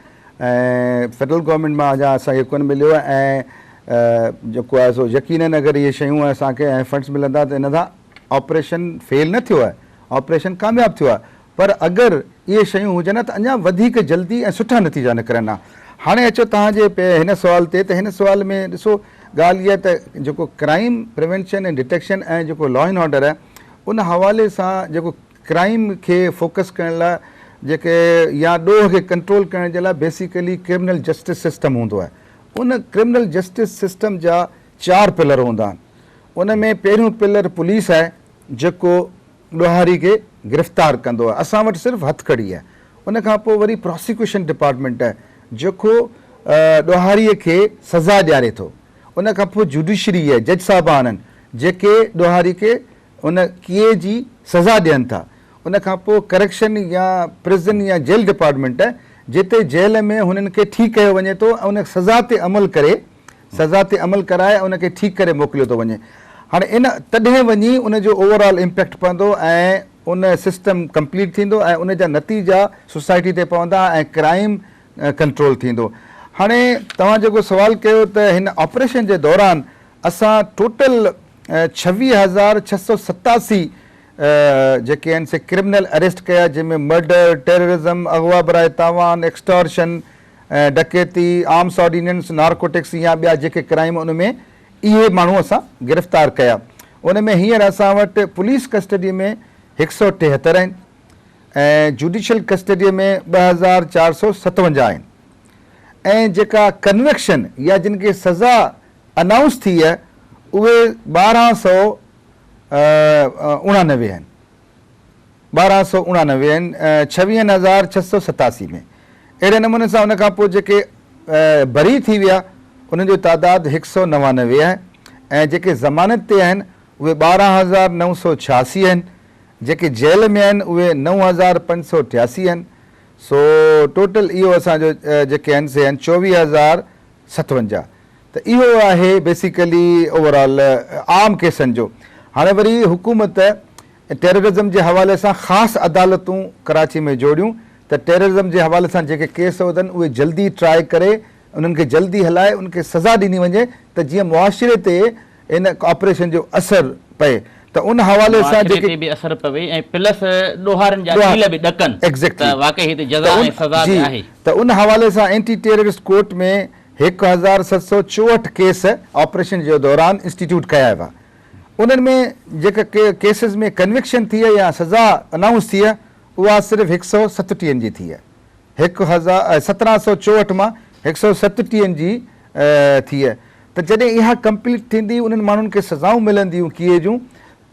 ऐं फेडरल गवर्नमेंट मां अञा असांखे कोन मिलियो आहे। ऐं जेको आहे सो यकीनन अगरि इहे शयूं असांखे ऐं फंड्स मिलंदा त इन सां ऑपरेशन फेल न थियो आहे, ऑपरेशन कामयाबु थियो आहे। पर अगरि इहे शयूं हुजनि त अञा वधीक जल्दी ऐं सुठा नतीजा निकिरनि। हाणे अचो तव्हांजे हिन सुवाल ते, त हिन सुवाल में ॾिसो ॻाल्हि इहा त जेको क्राइम प्रिवेंशन ऐं डिटेक्शन ऐं जेको लॉ एंड ऑर्डर आहे उन हवाले सां जेको क्राइम खे फोकस करण लाइ जेके या ॾोह खे कंट्रोल करण जे लाइ बेसिकली क्रिमिनल जस्टिस सिस्टम हूंदो आहे। उन क्रिमिनल जस्टिस सिस्टम जा 4 पिलर हूंदा आहिनि। उन में पहिरियों पिलर पुलिस आहे जेको ॾोहारी खे गिरफ़्तार कंदो आहे, असां वटि सिर्फ़ु हथकड़ी आहे। उन खां पोइ वरी प्रोसिक्यूशन डिपार्टमेंट आहे जेको ॾोहारीअ खे सज़ा ॾियारे थो। उन खां पोइ जुडिशरी आहे, जज साहिब आहिनि जेके ॾोहारी खे उन कीअं जी सज़ा ॾियनि था। उन खां पोइ करेक्शन या प्रिज़न या जेल डिपार्टमेंट आहे जिते जेल में हुननि खे ठीकु कयो वञे थो ऐं उन सज़ा ते अमल करे, सज़ा ते अमल कराए उनखे ठीकु करे मोकिलियो थो वञे। हाणे इन तॾहिं वञी उनजो ओवरऑल इम्पैक्ट पवंदो ऐं उन सिस्टम कंप्लीट थींदो ऐं उन जा नतीजा सोसाइटी ते पवंदा ऐं क्राइम कंट्रोल थींदो। हाणे तव्हां जेको सुवालु कयो त हिन ऑपरेशन जे दौरान असां टोटल 26,687 जेके आहिनि से क्रिमिनल अरेस्ट कया, जंहिंमें मर्डर, टेररिज़म, अगवा बराए तावान, एक्सटॉर्शन, डकैती, आर्म्स ऑर्डिनेंस, नार्कोटिक्स या ॿिया जेके क्राइम उन में इहे माण्हू असां गिरफ़्तार कया। उन में हींअर असां वटि पुलिस कस्टडीअ में 173 आहिनि ऐं जुडिशल कस्टडीअ में 2,457 आहिनि ऐं जेका कन्विक्शन या जिन खे सज़ा अनाउंस थी आहे उहे 1,299 आहिनि, 1,299 आहिनि 26,687 में। अहिड़े नमूने सां उन खां पोइ जेके बरी थी विया उन्हनि जो तादादु 199 आहे ऐं जेके ज़मानत ते आहिनि उहे 12,986 आहिनि, जेके जेल में आहिनि उहे 9,588 आहिनि। सो टोटल इहो असांजो जेके आहिनि से आहिनि 24,057। त इहो आहे बेसिकली ओवरऑल आम केसनि जो। हाणे वरी हुकूमत टेररिज़म जे हवाले सां ख़ासि अदालतूं कराची में जोड़ियूं त टेररिज़म जे हवाले सां जेके केस वधनि उहे जल्दी ट्राए करे उन्हनि खे जल्दी हलाए उनखे सज़ा ॾिनी वञे त जीअं मुआशिरे ते इन ऑपरेशन जो असरु पए। त उन हवाले सां जेके बि असर पवे ऐं प्लस ॾोहारनि जा ढील बि ॾकनि एग्ज़ैक्टली त वाकई हिते जज़ा ऐं सज़ा बि आहे। त उन हवाले सां एंटी टेररिस्ट कोर्ट में 1,764 केस ऑपरेशन जे दौरान इंस्टीट्यूट कया विया। उन्हनि में जेका केसिस में कन्विक्शन थी आहे या सज़ा अनाउंस थी आहे उहा सिर्फ़ु 137 जी थी आहे। 1,764 मां 137 जी थी आहे। त जॾहिं इहा कंप्लीट थींदी उन्हनि माण्हुनि खे सज़ाऊं मिलंदियूं कीअं जूं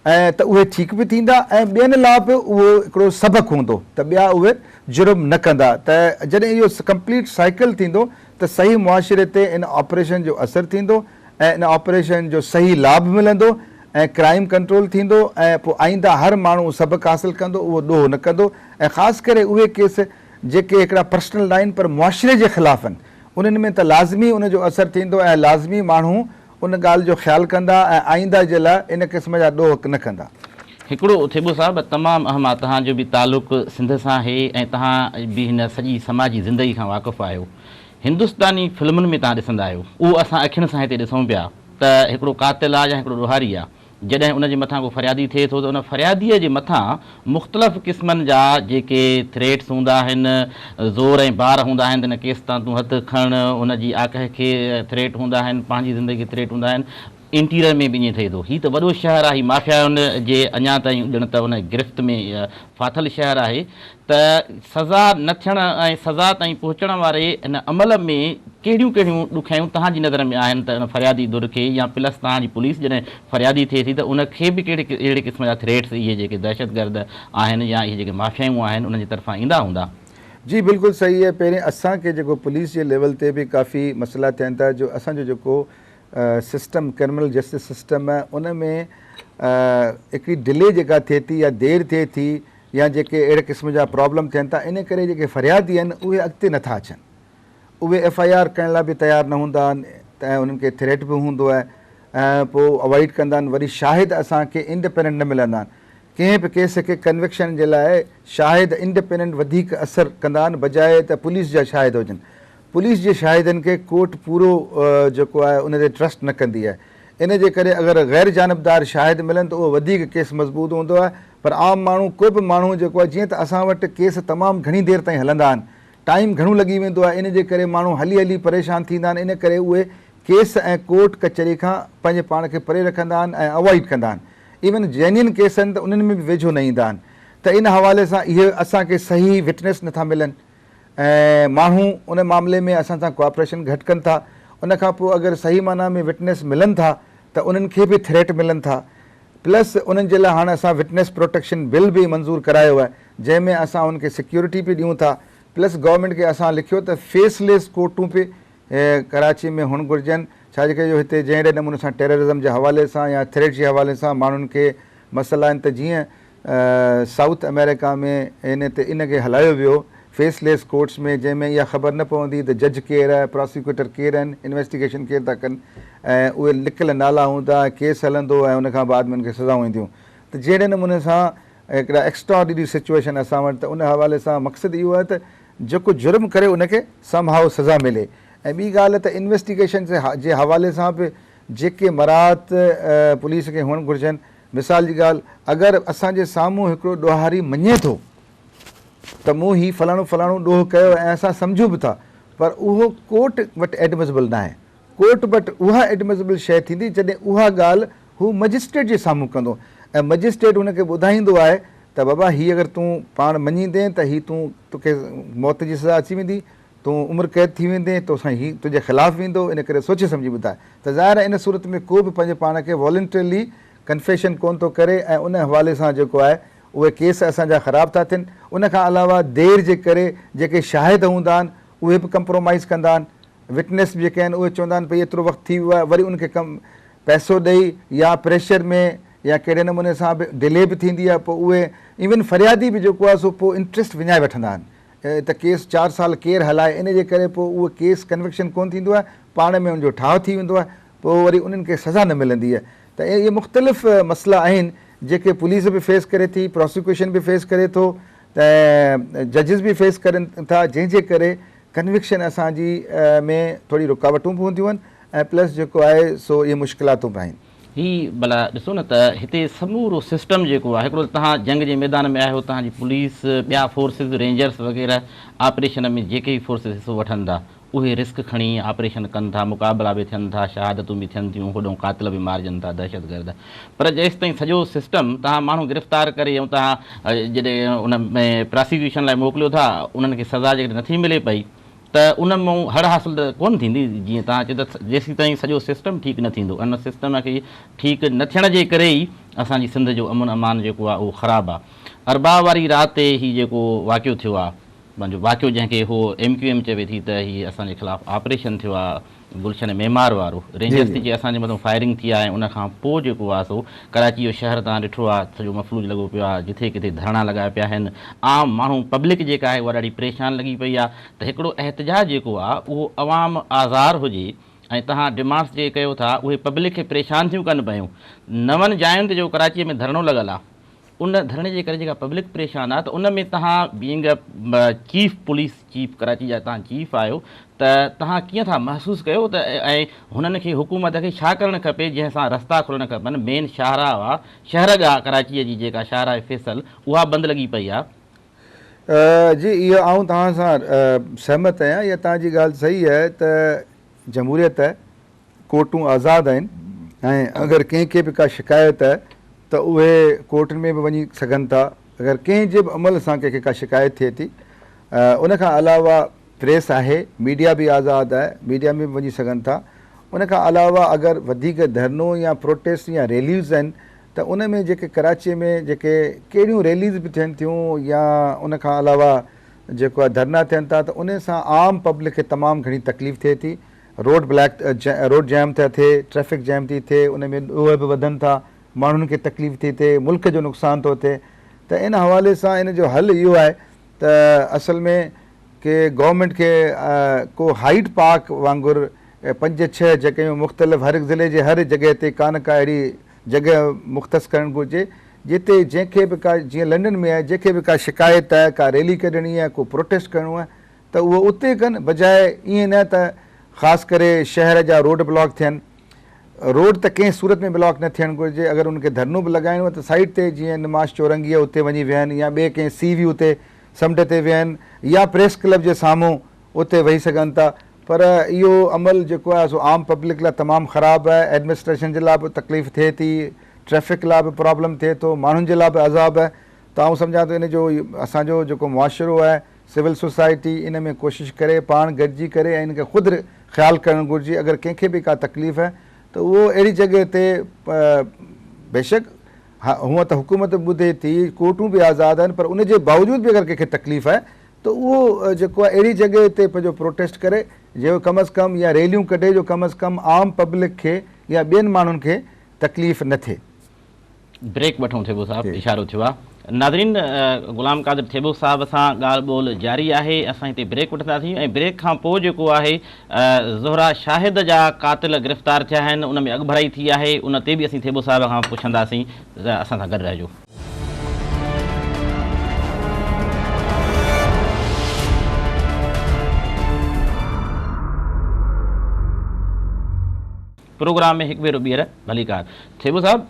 ऐं त उहे ठीकु बि थींदा ऐं ॿियनि लाइ बि उहो हिकिड़ो सबक़ु हूंदो त ॿिया उहे जुर्म न कंदा। त जॾहिं इहो कंप्लीट साइकिल थींदो त सही मुआशिरे ते इन ऑपरेशन जो असरु थींदो ऐं इन ऑपरेशन जो सही लाभ मिलंदो ऐं क्राइम कंट्रोल थींदो ऐं पोइ आईंदा हर माण्हू सबक़ु हासिलु कंदो, उहो ॾोह न कंदो। ऐं ख़ासि करे उहे केस जेके हिकिड़ा पर्सनल लाइन पर मुआशिरे जे ख़िलाफ़ आहिनि उन्हनि में त लाज़मी उनजो असरु थींदो ऐं लाज़मी माण्हू उन ॻाल्हि जो ख़्यालु कंदा ऐं आईंदा जे लाइ इन क़िस्म जा ॾोह न कंदा। हिकिड़ो थिबो साहिबु तमामु अहम आहे, तव्हांजो बि तालुक़ु सिंध सां आहे ऐं तव्हां बि हिन सॼी समाजी ज़िंदगी खां वाक़ुफ़ु आहियो। हिंदुस्तानी फिल्मुनि में तव्हां ॾिसंदा आहियो, उहो असां अखियुनि सां हिते ॾिसूं पिया त हिकिड़ो कातिल आहे या हिकिड़ो ॾोहारी आहे, जॾहिं उनजे मथां को फरियादी थिए थो त उन फरियादीअ जे मथां मुख़्तलिफ़ क़िस्मनि जा जेके थ्रेट्स हूंदा आहिनि, ज़ोर ऐं बार हूंदा आहिनि, त हिन केस तां तूं हथु खण, उनजी आकह खे थ्रेट हूंदा आहिनि, पंहिंजी ज़िंदगी खे थ्रेट हूंदा आहिनि। इंटीरियर में बि ईअं थिए थो। हीअ त वॾो शहर आहे, हीअ माफ़ियाउनि जे अञा ताईं ॼण त उन गिरफ़्त में फाथल शहर आहे। त सज़ा न थियण ऐं सज़ा ताईं पहुचण वारे हिन अमल में कहिड़ियूं कहिड़ियूं ॾुखियाऊं तव्हांजी नज़र में आहिनि त उन फरियादी दुर खे या प्लस तव्हांजी पुलिस जॾहिं फरियादी थिए थी त उनखे बि कहिड़े अहिड़े क़िस्म जा थ्रेट्स इहे जेके दहशतगर्द आहिनि या इहे जेके माफ़ियाऊं आहिनि उन्हनि जी तरफ़ां ईंदा हूंदा? जी बिल्कुलु सही आहे। पहिरें असांखे जेको पुलिस जे लेवल ते बि काफ़ी मसइला थियनि था जो असांजो जेको सिस्टम क्रिमिनल जस्टिस सिस्टम आहे उन में हिकिड़ी डिले जेका थिए थी या देरि थिए थी या जेके अहिड़े क़िस्म जा प्रॉब्लम थियनि था, इन करे जेके फरियादी आहिनि उहे अॻिते नथा अचनि। उहे FIR करण लाइ बि तयारु न हूंदा आहिनि त उन्हनि खे थ्रेट बि हूंदो आहे ऐं पोइ अवॉइड कंदा आहिनि। वरी शाहिद असांखे इंडिपेंडेंट न मिलंदा आहिनि। कंहिं बि केस खे कन्विक्शन जे लाइ शाहिद इंडिपेंडेंट वधीक असरु कंदा आहिनि बजाए त पुलिस जा शाहिद हुजनि। पुलिस जे शाहिदनि खे कोर्ट पूरो जेको आहे उन ते ट्रस्ट न कंदी आहे। इन जे करे अगरि गैर जानबदार शाहिद मिलनि त उहो वधीक केस मज़बूत हूंदो आहे। पर आम माण्हू को बि माण्हू जेको आहे, जीअं त असां वटि केस तमामु घणी देरि ताईं हलंदा आहिनि, टाइम घणो लॻी वेंदो आहे, इन जे करे माण्हू हली हली परेशान थींदा आहिनि। इन करे उहे केस ऐं कोर्ट कचहरी खां पंहिंजे पाण खे परे रखंदा आहिनि ऐं अवॉइड कंदा आहिनि। इवन जेन्युइन केस आहिनि त उन्हनि में बि वेझो न ईंदा आहिनि। त इन हवाले सां इहे असांखे सही विटनेस नथा मिलनि ऐं माण्हू उन मामले में असां सां कोऑपरेशन घटि कनि था। उन खां पोइ अगरि सही माना में विटनेस मिलनि था त उन्हनि खे बि थ्रेट मिलनि था। प्लस उन्हनि जे लाइ हाणे असां विटनेस प्रोटेक्शन बिल बि मंज़ूरु करायो आहे जंहिंमें असां उनखे सिक्योरिटी बि ॾियूं था। प्लस गवर्नमेंट खे असां लिखियो त फेसलेस कोर्टूं बि कराची में हुअणु घुरिजनि। छा जेके जो हिते जहिड़े नमूने सां टेररिज़म जे हवाले सां या थ्रेट जे हवाले सां माण्हुनि खे मसइला आहिनि, त जीअं साउथ अमेरिका में इनखे हलायो वियो फेसलेस कोर्ट्स में, जंहिंमें इहा ख़बर न पवंदी त जज केरु आहे, प्रोसिक्यूटर केरु आहिनि, इन्वेस्टिगेशन केरु था कनि, ऐं उहे लिकियल नाला हूंदा, केस हलंदो ऐं उनखां बाद में उनखे सज़ाऊं ईंदियूं। त जहिड़े नमूने सां हिकिड़ा एक्स्ट्राऑर्डिनरी सिचुएशन असां वटि, त उन हवाले सां मक़सदु इहो आहे त जेको जुर्म करे उनखे समहाउ सज़ा मिले। ऐं ॿी ॻाल्हि त इन्वेस्टिगेशन जे हवाले सां बि जेके मराहत पुलिस खे हुअणु घुरिजनि। मिसाल जी ॻाल्हि, अगरि असांजे साम्हूं हिकिड़ो ॾोहारी मञे थो त मूं हीउ फलाणो फलाणो ॾोह कयो ऐं असां सम्झूं बि था, पर उहो कोर्ट वटि एडमिसिबल न आहे। कोर्ट वटि उहा एडमिसिबल शइ थींदी जॾहिं उहा ॻाल्हि हू मजिस्ट्रेट जे साम्हूं कंदो ऐं मजिस्ट्रेट हुनखे ॿुधाईंदो आहे त बाबा हीअ अगरि तूं पाण मञींदे त हीअ तोखे मौत जी सज़ा अची वेंदी, तूं उमिरि क़ैद थी वेंदे, तोसां हीउ तुंहिंजे ख़िलाफ़ु वेंदो, इन करे सोचे सम्झी ॿुधाए। त ज़ाहिर आहे इन सूरत में को बि पंहिंजे पाण खे वॉलंटरली कन्फेशन कोन थो करे ऐं उन हवाले सां जेको आहे उहे केस असांजा ख़राब था थियनि। उनखां अलावा देरि जे करे जेके शाहिद हूंदा आहिनि उहे बि कंप्रोमाइज़ कंदा आहिनि। विटनेस जेके आहिनि उहे चवंदा आहिनि भई एतिरो वक़्तु थी वियो आहे, वरी उनखे पैसो ॾेई या प्रेशर में या कहिड़े नमूने सां बि डिले बि थींदी आहे, पोइ उहे इवन फरियादी बि जेको आहे सो पोइ इंट्रस्ट विञाए वठंदा आहिनि त केस 4 साल केरु हलाए, इन जे करे पोइ उहो केस कन्विक्शन कोन थींदो आहे, पाण में उनजो ठाह थी वेंदो आहे, पोइ वरी उन्हनि खे सज़ा न मिलंदी आहे। त इहे मुख़्तलिफ़ मसइला आहिनि जेके पुलिस बि फेस करे थी, प्रोसिक्यूशन बि फेस करे थो, त जजिस बि फेस करनि था, जंहिंजे करे कन्विक्शन असांजी में थोरी रुकावटूं बि हूंदियूं आहिनि ऐं प्लस जेको आहे सो इहे मुश्किलातूं बि आहिनि। ही भला ॾिसो न त हिते समूरो सिस्टम जेको आहे, हिकिड़ो तव्हां जंग जे मैदान में आहियो, तव्हांजी पुलिस, ॿिया फोर्सिस, रेंजर्स वग़ैरह ऑपरेशन में जेके बि फोर्सिस हिसो वठनि था उहे रिस्क खणी ऑपरेशन कनि था, मुक़ाबला बि थियनि था, शहादतूं बि थियनि थियूं, होॾो क़ातिल बि मारिजनि था, दहशतगर्द। पर जेसि ताईं सॼो सिस्टम तव्हां माण्हू गिरफ़्तार करे ऐं तव्हां जॾहिं उन में प्रोसिक्यूशन लाइ मोकिलियो था, उन्हनि खे सज़ा जेकॾहिं नथी मिले पई त उन मां हड़ हासिल त कोन थींदी। जीअं तव्हां चयो त जेसि ताईं सॼो सिस्टम ठीकु न थींदो, उन सिस्टम खे ठीकु न थियण जे करे ई असांजी सिंध जो अमन अमान जेको आहे उहो ख़राबु आहे। अरबा वारी राति ते ही जेको वाक़ियो थियो आहे, पंहिंजो वाक़ियो जंहिंखे हो MQM चवे थी त हीअ असांजे ख़िलाफ़ु ऑपरेशन थियो आहे गुलशन मेमार वारो, रेंजर्स जे असांजे मथां फायरिंग थी आहे, उनखां पोइ जेको आहे सो कराची जो शहर तव्हां ॾिठो आहे सॼो मफ़लूज लॻो पियो आहे, जिथे किथे धरणा लॻा पिया आहिनि, आम माण्हू पब्लिक जेका आहे उहा ॾाढी परेशान लॻी पई आहे। त हिकिड़ो एहतजाज जेको आहे उहो अवाम आज़ार हुजे ऐं तव्हां डिमांड्स जे कयो था उहे पब्लिक खे परेशान थियूं कनि पियूं। 9 जायुनि ते जो कराचीअ में धरणो लॻल आहे, उन धरणे जे करे जेका पब्लिक परेशान आहे, त उन में तव्हां being chief police chief Karachi जा तव्हां चीफ आहियो, त तव्हां कीअं था महसूसु कयो त ऐं हुननि खे हुकूमत खे छा करणु खपे जंहिंसां रस्ता खुलणु खपनि। मेन शाहराह आहे, शहरगाह कराचीअ जी जेका शाहराह फैसल उहा बंदि लॻी पई आहे। जी इहो आऊं तव्हां सां सहमत आहियां, इहा तव्हांजी ॻाल्हि सही आहे त जमहूरियत आहे, कोर्टूं आज़ादु आहिनि ऐं अगरि कंहिंखे बि का शिकायत आहे त उहे कोर्टनि में बि वञी सघनि था। अगरि कंहिंजे बि अमल सां कंहिंखे का शिकायत थिए थी, उनखां अलावा प्रेस आहे, मीडिया बि आज़ादु आहे, मीडिया में बि वञी सघनि था। उनखां अलावा अगरि वधीक धरनो या प्रोटेस्ट या रैलीज़ आहिनि त उन में जेके कराचीअ में जेके कहिड़ियूं रैलीज़ बि थियनि थियूं या उनखां अलावा जेको आहे धरना थियनि था, त उन सां आम पब्लिक खे तमामु घणी तकलीफ़ थिए थी। रोड जैम था थिए, ट्रैफिक जैम थी थिए, उन में ॾोह बि वधनि था, माण्हुनि खे तकलीफ़ थी थिए, मुल्क जो नुक़सानु थो थिए। त इन हवाले सां इन जो हल इहो आहे त असल में कि गवर्नमेंट खे को हाइड पार्क वांगुरु 5-6 जॻहियूं मुख़्तलिफ़ हर ज़िले जे हर जॻह ते का न का अहिड़ी जॻह मुख़्तस करणु घुरिजे जिते जंहिंखे बि का, जीअं लंडन में आहे, जंहिंखे बि का शिकायत आहे, का रैली कढणी आहे, को प्रोटेस्ट करिणो आहे त उहो उते कनि, बजाए ईअं न त ख़ासि करे शहर जा रोड ब्लॉक थियनि। रोड त कंहिं सूरत में ब्लॉक न थियणु घुरिजे। अगरि उनखे धरनो बि लॻाइणो आहे त साइड ते जीअं निमाश चौरंगी आहे उते वञी विहनि, या ॿिए कंहिं सी व्यू ते समुंड ते विहनि, या प्रेस क्लब जे साम्हूं उते वेही सघनि था। पर इहो अमल जेको आहे सो आम पब्लिक लाइ तमामु ख़राबु आहे, एडमिनिस्ट्रेशन जे लाइ बि तकलीफ़ थिए थी, ट्रैफिक लाइ बि प्रॉब्लम थिए थो, माण्हुनि जे लाइ बि अज़ाब आहे। त आउं सम्झां थो इन जो असांजो जेको मुआशिरो आहे, सिविल सोसाइटी, इन में कोशिशि करे पाण गॾिजी करे ऐं इनखे ख़ुदि ख़्यालु करणु घुरिजे। अगरि कंहिंखे बि का तकलीफ़ आहे त उहो अहिड़ी जॻह ते बेशक हूअं त हुकूमत ॿुधे थी, कोर्टूं बि आज़ादु आहिनि, पर उनजे बावजूद बि अगरि कंहिंखे तकलीफ़ आहे त त उहो जेको आहे अहिड़ी जॻह ते पंहिंजो प्रोटेस्ट करे जो कम अज़ कम या रैलियूं कढे जो कम अज़ कम आम पब्लिक खे या ॿियनि माण्हुनि खे तकलीफ़ न थिए। ब्रेक वठूं थेबो साहब, इशारो थियो आहे। नाज़रीन, ग़ुलाम क़ादिर थेबो साहब सां ॻाल्हि ॿोल जारी आहे। असां हिते ब्रेक वठंदासीं ऐं ब्रेक खां पोइ जेको आहे ज़ोहरा शाहिद जा क़ातिल गिरफ़्तार थिया आहिनि, उन में अॻभराई थी आहे, उन ते बि असीं थेबो साहब खां पुछंदासीं। असां सां गॾु रहिजो। प्रोग्राम में हिकु भेरो ॿीहर भलीकार। थेबो साहब,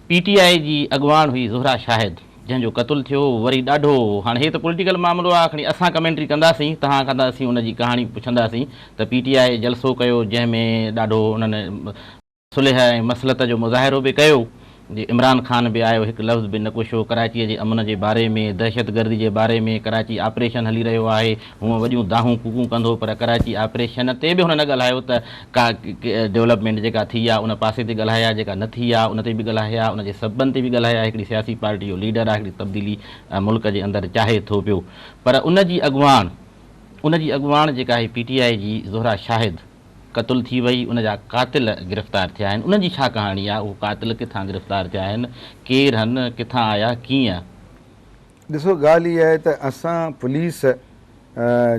PTI जी अॻवान हुई ज़ोहरा शाहिद, जंहिंजो क़तलु थियो, वरी ॾाढो हाणे हे त पॉलिटिकल मामिलो आहे, खणी असां कमेंट्री कंदासीं, तव्हां कंदासीं उनजी कहाणी पुछंदासीं। त PTI जलसो कयो जंहिंमें ॾाढो उन्हनि सुलह ऐं मसलत जो मुज़ाहिरो बि कयो। इमरान ख़ान बि आयो, हिकु लफ़्ज़ बि न कुछो कराचीअ जे अमन जे बारे में, दहशतगर्दी जे बारे में। कराची ऑपरेशन हली रहियो आहे, हूअं वॾियूं दाहूं कूकूं कंदो, पर कराची ऑपरेशन ते बि हुन न ॻाल्हायो त का डेवलपमेंट जेका थी आहे उन पासे ते ॻाल्हाया, जेका न थी आहे उन ते बि ॻाल्हाया, उनजे सबबनि ते बि ॻाल्हाया। हिकिड़ी सियासी पार्टी जो लीडर आहे, हिकिड़ी तब्दीली मुल्क जे अंदरि चाहे थो पियो, पर उनजी अॻुवाण जेका आहे PTI जी ज़ोहरा शाहिद क़तलु थी वई, उनजा क़ातिल गिरफ़्तार थिया आहिनि। उन्हनि जी छा कहाणी आहे? उहो क़ातिल किथां गिरफ़्तार थिया आहिनि, केरु आहिनि, किथां आया, कीअं? ॾिसो, ॻाल्हि इहा आहे त असां पुलिस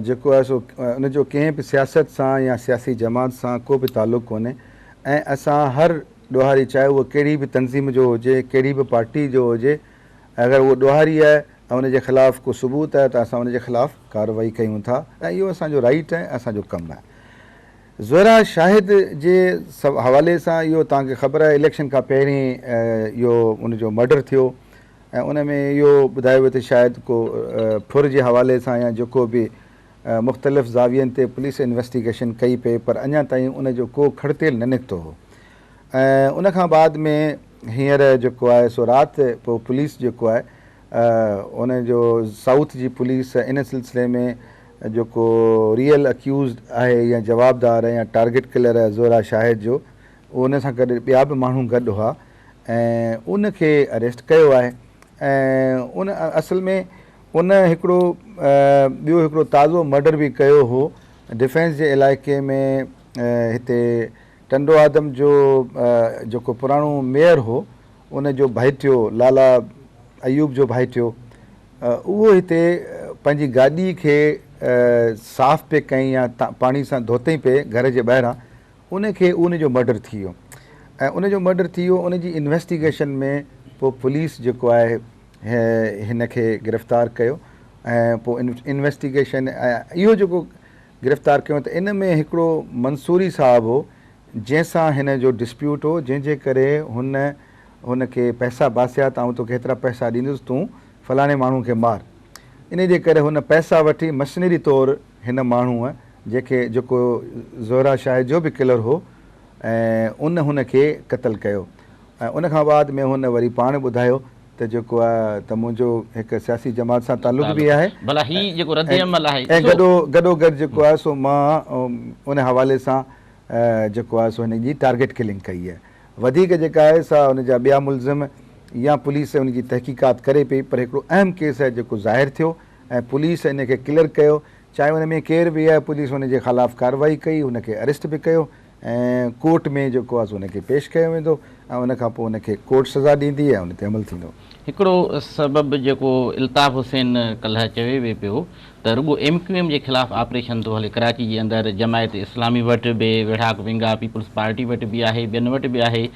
जेको आहे सो उनजो कंहिं बि सियासत सां या सियासी जमात सां को बि तालुक़ु कोन्हे, ऐं असां हर ॾोहारी, चाहे उहो कहिड़ी बि तंज़ीम जो हुजे, कहिड़ी बि पार्टी जो हुजे, अगरि उहो ॾोहारी आहे ऐं उनजे ख़िलाफ़ु को सबूत आहे त असां उनजे ख़िलाफ़ु कार्रवाई कयूं था, ऐं इहो असांजो राइट आहे, असांजो कमु आहे। ज़ोहरा शाहिद जे हवाले सां इहो तव्हांखे ख़बर आहे, इलेक्शन खां पहिरीं इहो उनजो मर्डर थियो, ऐं उन में इहो ॿुधायो वियो त शायदि को फुर जे हवाले सां या जेको बि मुख़्तलिफ़ ज़ावियनि ते पुलिस इन्वेस्टिगेशन कई पई, पर अञा ताईं उनजो को खड़तेल न निकितो हो। ऐं उनखां बाद में हींअर जेको आहे सो राति पोइ पुलिस जेको आहे उनजो साउथ जी पुलिस इन सिलसिले में जेको रियल अक्यूज़ड आहे या जवाबदार आहे या टारगेट किलर आहे ज़ोहरा शाहिद जो, उन सां गॾु ॿिया बि माण्हू गॾु हुआ ऐं उनखे अरेस्ट कयो आहे। ऐं उन असल में उन हिकिड़ो ॿियो हिकिड़ो ताज़ो मर्डर बि कयो हो डिफेंस जे इलाइक़े में। हिते टंडो आदम जो जेको पुराणो मेयर हो, उनजो भाइटियो लाला अयूब जो भाइटियो, उहो हिते पंहिंजी गाॾी खे साफ़ पे कयईं या पाणी सां धोतईं पे घर जे ॿाहिरां, उनखे उनजो मर्डर थी वियो। ऐं उनजो मर्डर थी वियो, उनजी इन्वेस्टिगेशन में पोइ पुलिस जेको आहे हिन खे गिरफ़्तार कयो। ऐं पोइ इन्वेस्टिगेशन इहो जेको गिरफ़्तार कयो त इन में हिकिड़ो मंसूरी साहबु हो, जंहिंसां हिन जो डिस्प्यूट हो, जंहिंजे करे हुनखे पैसा बासिया त आउं तोखे हेतिरा पैसा ॾींदुसि, तूं फलाणे माण्हू खे मार। इन जे करे हुन पैसा वठी मशीनरी तौरु हिन माण्हूअ जेको ज़ोहरा शाहिद जो बि किलर हो, ऐं हुनखे क़तलु कयो। ऐं उनखां बाद में हुन वरी पाण ॿुधायो त जेको आहे त मुंहिंजो हिकु सियासी जमात सां तालुक़ बि आहे, ऐं गॾोगॾु जेको आहे सो मां उन हवाले सां जेको आहे सो हिन जी टारगेट किलिंग कई आहे। वधीक जेका आहे सा हुनजा ॿिया मुलज़िम या पुलिस उनजी तहक़ीक़ात करे पई, पर हिकिड़ो अहम केस आहे जेको ज़ाहिर थियो ऐं पुलिस इनखे क्लियर कयो। चाहे उन में केर बि आहे, पुलिस हुनजे ख़िलाफ़ु कार्रवाई कई, हुनखे अरेस्ट बि कयो ऐं कोर्ट में जेको आहे हुनखे पेश कयो वेंदो, ऐं उनखां पोइ हुनखे कोर्ट सज़ा ॾींदी ऐं उन ते अमल थींदो। हिकिड़ो सबबु जेको इल्ताफ़ हुसैन कल्ह चवे वे पियो त रुॻो MQM जे ख़िलाफ़ु ऑपरेशन थो हले कराची जे अंदरि, जमायत इस्लामी वटि बि, वेढ़ाक विंग आहे, पीपल्स पार्टी वटि बि आहे, ॿियनि वटि बि आहे।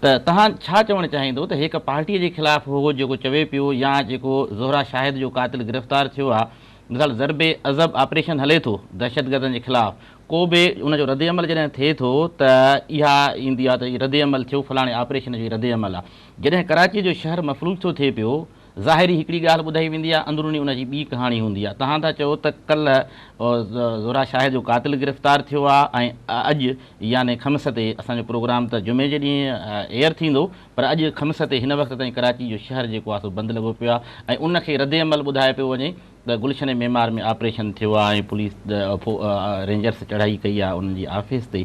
त तव्हां छा चवणु चाहींदो त हिकु पार्टीअ जे ख़िलाफ़ु हो जेको चवे पियो, या जेको ज़ोहरा शाहिद जो क़ातिल गिरफ़्तार थियो आहे, मिसाल ज़रबे अज़ब ऑपरेशन हले थो दहशतगर्दनि जे ख़िलाफ़ु, को बि उनजो रद्द अमल जॾहिं थिए थो त इहा ईंदी आहे त इहो रद्द अमल थियो, फलाणे ऑपरेशन जो रद्द अमल आहे। जॾहिं कराची जो शहर मफ़लूज थो थिए पियो, ज़ाहिरी हिकिड़ी ॻाल्हि ॿुधाई वेंदी आहे, अंदरूनी उनजी ॿी कहाणी हूंदी आहे। तव्हां था चओ त कल्ह ज़ोहरा शाहिद जो क़ातिल गिरफ़्तार थियो आहे, ऐं अॼु याने ख़म्स ते, असांजो प्रोग्राम त जुमे जे ॾींहुं एयर थींदो, पर अॼु ख़म्स ते हिन वक़्त ताईं कराची जो शहर जेको आहे सो बंदि लॻो पियो आहे, ऐं उनखे रद्द अमल ॿुधाए पियो वञे त गुलशन मेमार में ऑपरेशन थियो आहे ऐं पुलिस रेंजर्स चढ़ाई कई आहे उन्हनि जी ऑफिस ते।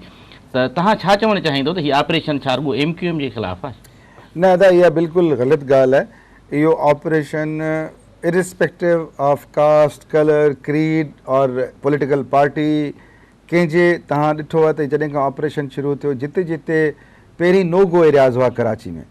त तव्हां छा चवणु चाहींदो त हीअ ऑपरेशन छा रुॻो MQM जे ख़िलाफ़ु आहे? न, त इहा बिल्कुलु ग़लति ॻाल्हि आहे। इहो operation irrespective of caste, colour, creed और पॉलिटिकल पार्टी, कंहिंजे तव्हां ॾिठो आहे त जॾहिं खां ऑपरेशन शुरू थियो जिते जिते पहिरीं नो गो एरियाज़ हुआ कराची में,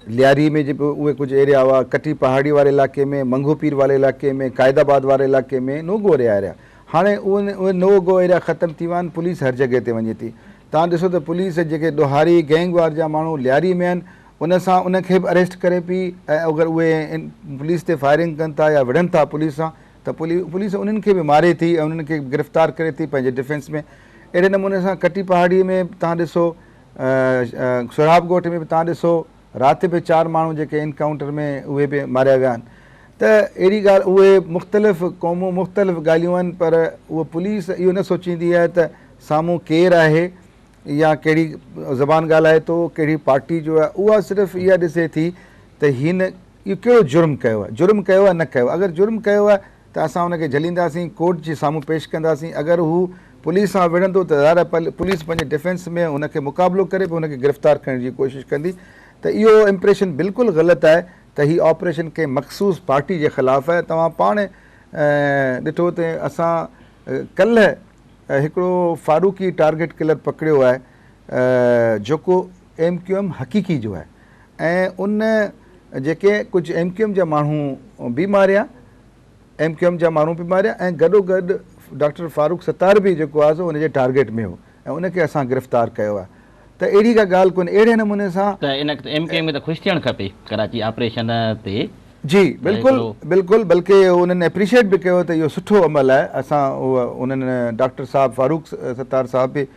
लियारी में जेको उहे कुझु एरिया हुआ, कटी पहाड़ी वारे इलाइक़े में, मंगू पीर वारे इलाइक़े में, क़ाइदाबाद वारे इलाइक़े में नो गो एरिया। हाणे उहे नो गो एरिया ख़तमु थी विया आहिनि, पुलिस हर जॻह ते वञे थी। तव्हां ॾिसो त पुलिस जेके ॾोहारी गैंग वार जा माण्हू लियारी में आहिनि उन सां उनखे बि अरेस्ट करे पई, ऐं अगरि उहे पुलिस ते फायरिंग कनि था या विढ़नि था पुलिस सां त पुलिस उन्हनि खे बि मारे थी ऐं उन्हनि खे गिरफ़्तार करे थी पंहिंजे डिफेंस में। अहिड़े नमूने सां कटी पहाड़ीअ में तव्हां ॾिसो, सुराब ॻोठ में बि तव्हां ॾिसो, राति बि 4 माण्हू जेके एनकाउंटर में उहे बि मारिया विया आहिनि। त अहिड़ी ॻाल्हि, उहे मुख़्तलिफ़ क़ौमूं मुख़्तलिफ़ ॻाल्हियूं आहिनि, पर उहा पुलिस इहो न सोचींदी आहे त साम्हूं केरु आहे या कहिड़ी ज़बान ॻाल्हाए थो, कहिड़ी पार्टी जो आहे। उहा सिर्फ़ु इहा ॾिसे थी त हिन इहो कहिड़ो जुर्म कयो आहे, जुर्म कयो आहे न कयो। अगरि जुर्म कयो आहे त असां हुनखे झलींदासीं, कोर्ट जे साम्हूं पेश कंदासीं। अगरि हू पुलिस सां विढ़ंदो त ज़ाहिर पुलिस पंहिंजे डिफेंस में हुनखे मुक़ाबिलो करे पोइ हुनखे गिरफ़्तार करण जी कोशिशि कंदी। त इहो इम्प्रेशन बिल्कुलु ग़लति आहे त हीउ ऑपरेशन कंहिं मख़सूस पार्टी जे ख़िलाफ़ु आहे। तव्हां पाण ॾिठो त असां कल्ह हिकिड़ो फारूकी टारगेट किलर पकड़ियो आहे जेको MQM हक़ीक़ी जो आहे, ऐं उन जेके कुझु MQM जा माण्हू बि मारिया, MQM जा माण्हू बि मारिया, ऐं गॾोगॾु डॉक्टर फारूक सत्तार बि जेको आहे सो हुनजे टारगेट में हो ऐं उनखे असां गिरफ़्तार कयो आहे। त अहिड़ी का ॻाल्हि कोन्हे। अहिड़े नमूने सां त इन MQM में त ख़ुशि थियणु खपे कराची ऑपरेशन ते। जी बिल्कुलु बिल्कुलु, बल्कि उन्हनि एप्रिशिएट बि कयो त इहो सुठो अमल आहे। असां उन्हनि डॉक्टर साहब फारूक सत्तार साहब बि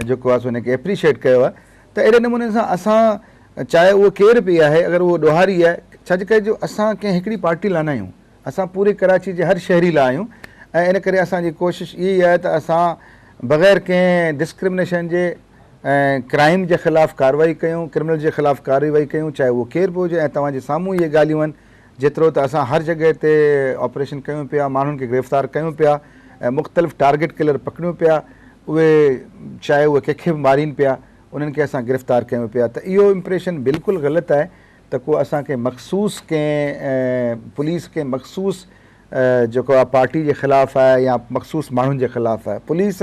जेको आहे सो हुनखे एप्रिशिएट कयो आहे। त अहिड़े नमूने सां असां चाहे उहो केर बि आहे, अगरि उहो ॾोहारी आहे, छाजे करे जो असां कंहिं हिकिड़ी पार्टी लाइ न आहियूं, असां पूरे कराची जे हर शहरी लाइ आहियूं। ऐं इन करे असांजी कोशिशि इहा ई आहे त असां बग़ैर कंहिं डिस्क्रिमिनेशन जे ऐं क्राइम जे ख़िलाफ़ु कार्रवाई कयूं, क्रिमिनल जे ख़िलाफ़ु कार्रवाई कयूं, चाहे उहो केरु बि हुजे। ऐं तव्हांजे साम्हूं इहे ॻाल्हियूं आहिनि, जेतिरो त असां हर जॻह ते ऑपरेशन कयूं पिया, माण्हुनि खे गिरफ़्तार कयूं पिया, ऐं मुख़्तलिफ़ टारगेट किलर पकड़ियूं पिया, उहे चाहे उहे कंहिंखे बि मारीनि पिया, उन्हनि खे असां गिरफ़्तार कयूं पिया। त इहो इम्प्रेशन बिल्कुलु ग़लति आहे त को असांखे मख़सूस कंहिं पुलिस खे मख़सूस जेको आहे पार्टी जे ख़िलाफ़ु आहे या मख़सूस माण्हुनि जे ख़िलाफ़ु आहे। पुलिस